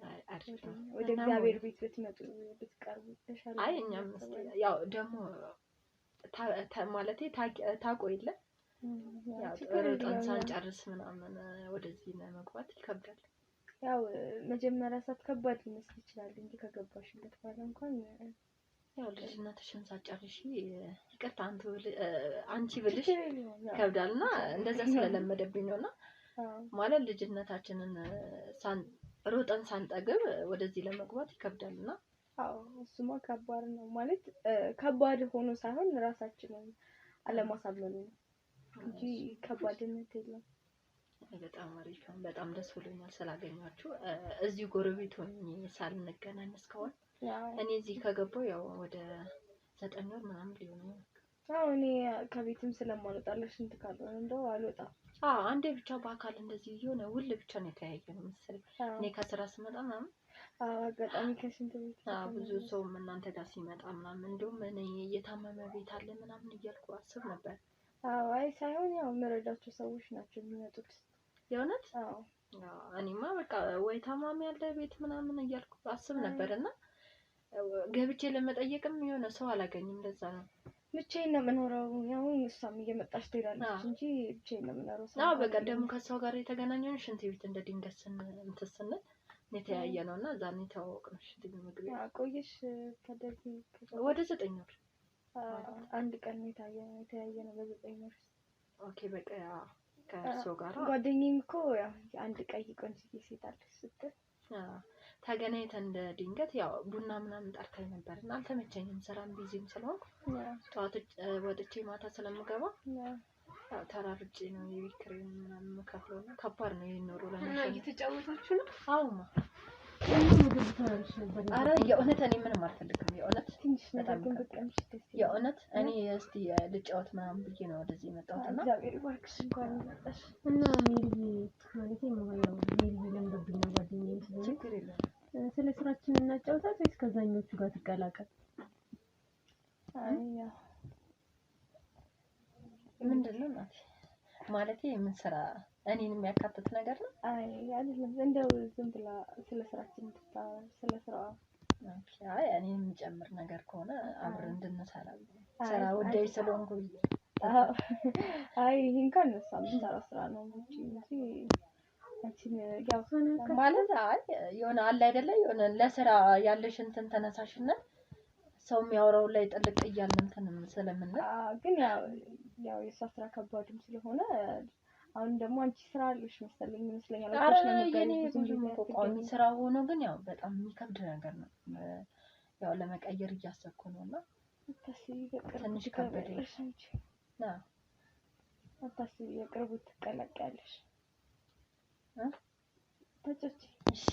[SPEAKER 3] አይ አሪፍ ነው።
[SPEAKER 1] ወደ እግዚአብሔር ቤት ብትመጡ ብትቀርቡ ተሻለ።
[SPEAKER 3] አይ እኛም ያው ደግሞ ማለቴ ታቆ የለ ያው ጥሩን ሳንጨርስ ምናምን ወደዚህ ለመግባት ይከብዳል።
[SPEAKER 1] ያው መጀመሪያ ሰዓት ከባድ ሊመስል ይችላል እንጂ ከገባሽበት በኋላ እንኳን
[SPEAKER 3] ያው ልጅነትሽን ሳትጨርሺ ይቅርታ አንቺ ብልሽ ይከብዳልና እንደዛ ስለለመደብኝ ነውና ማለት ልጅነታችንን ሮጠን ሳንጠግብ ወደዚህ ለመግባት ይከብዳልና
[SPEAKER 1] አዎ እሱማ ከባድ ነው ማለት ከባድ ሆኖ ሳይሆን ራሳችንን አለማሳመኑ ነው እንጂ ከባድነት የለም።
[SPEAKER 3] በጣም አሪፍ ነው። በጣም ደስ ብሎኛል ስላገኛችሁ። እዚህ ጎረቤት ሆኜ ሳልንገናኝ እስካሁን እኔ እዚህ ከገባሁ ያው ወደ 9 ወር ምናምን ሊሆን ነው።
[SPEAKER 1] አዎ እኔ ከቤትም ስለማልወጣለሽ እንት ካልሆነ እንደው አልወጣም።
[SPEAKER 3] አንዴ ብቻ በአካል እንደዚህ የሆነ ውል ብቻ ነው የተያየነው መሰለኝ። እኔ ከስራ ስመጣ ምናምን
[SPEAKER 1] አጋጣሚ ከሽንት ቤት
[SPEAKER 3] ብዙ ሰውም እናንተ ጋር ሲመጣ ምናምን እንደውም እኔ የታመመ ቤት አለ ምናምን እያልኩ አስብ ነበር።
[SPEAKER 1] አይ ሳይሆን ያው መረዳቸው ሰዎች ናቸው የሚመጡት።
[SPEAKER 3] የእውነት
[SPEAKER 1] አዎ
[SPEAKER 3] እኔማ በቃ ወይ ታማሚ ያለ ቤት ምናምን እያልኩ አስብ ነበርና ገብቼ ለመጠየቅም የሆነ ሰው አላገኝም። ለዛ ነው
[SPEAKER 1] ብቻዬን ነው የምኖረው። ያው እሷም እየመጣች ትሄዳለች እንጂ ብቻዬን ነው የምኖረው።
[SPEAKER 3] አዎ በቀደም ከሷ ጋር የተገናኘነው ሽንት ቤት እንደ ድንገት ስንል የተያየ ነውና ዛኔ ተዋወቅን። ሽንት ቤት ምግብ
[SPEAKER 1] ቆየሽ ከደዚህ
[SPEAKER 3] ወደ 9 ወር
[SPEAKER 1] አንድ ቀን የተያየ ነው በ9 ወር።
[SPEAKER 3] ኦኬ በቃ ከእርሶ ጋር
[SPEAKER 1] ጓደኛዬም እኮ ያው አንድ ቀይ ቆንጆ ሴት አለች ስትል
[SPEAKER 3] ተገናኝተን እንደ ድንገት ያው ቡና ምናምን ጠርታኝ ነበርና አልተመቸኝም። ስራም ቢዚም ስለሆንኩ ጠዋት ወጥቼ ማታ ስለምገባ ያው ተራርጬ ነው የቤት ኪራይም ምናምን የምከፍለውና ከባድ ነው ይሄን ኑሮ ለመሸከም።
[SPEAKER 5] እየተጫወታችሁ ነው?
[SPEAKER 3] አዎማ
[SPEAKER 5] ምግብ ተራርሽ ነበር።
[SPEAKER 3] ኧረ የእውነት እኔ ምንም አልፈልግም። የእውነት
[SPEAKER 1] ትንሽ ነገር ግን በቀምሽ ደስ ይላል።
[SPEAKER 3] የእውነት እኔ እስቲ ልጫወት ምናምን ብዬ ነው ወደዚህ የመጣሁትና
[SPEAKER 1] እግዚአብሔር ይባርክሽ እንኳን መጣሽ።
[SPEAKER 5] እና ሜሪ ማለት ነው ሜሪ ለምደብኝ ጓደኛዬ ስለሆነ
[SPEAKER 3] ችግር የለም።
[SPEAKER 5] ስለ ስራችን እናጫውታት ወይስ ከዛኞቹ ጋር ትቀላቀል?
[SPEAKER 1] አይ ያው
[SPEAKER 3] ምንድነው ማለት የምን ስራ እኔን የሚያካትት ነገር ነው?
[SPEAKER 1] አይ አይደለም እንደው ዝም ብላ ስለ ስራችን ስለ ስራዋ
[SPEAKER 3] አይ እኔን የሚጨምር ነገር ከሆነ አብረን እንድንሰራ ስራ ወዳይ ስለሆንኩ
[SPEAKER 1] አይ ይሄን እንኳን እሷ የምትሰራው ስራ ነው እንጂ አንቺን ያው
[SPEAKER 3] ማለት አይ የሆነ አለ አይደለ የሆነ ለስራ ያለሽ እንትን ተነሳሽነት ሰው የሚያወራው ላይ ጥልቅ እያልን እንትን ስለምንል
[SPEAKER 1] ግን ያው የእሷ ስራ ከባድም ስለሆነ አሁን ደግሞ አንቺ ስራ አለሽ መሰለኝ ይመስለኛል።
[SPEAKER 3] አረ የኔ ብዙም ቋሚ ስራ ሆኖ ግን ያው በጣም የሚከብድ ነገር ነው። ያው ለመቀየር እያሰብኩ ነውና ትንሽ ከበደኝ።
[SPEAKER 1] አታስቢ የቅርቡ ትቀላቀያለሽ። ተጨች
[SPEAKER 3] እሺ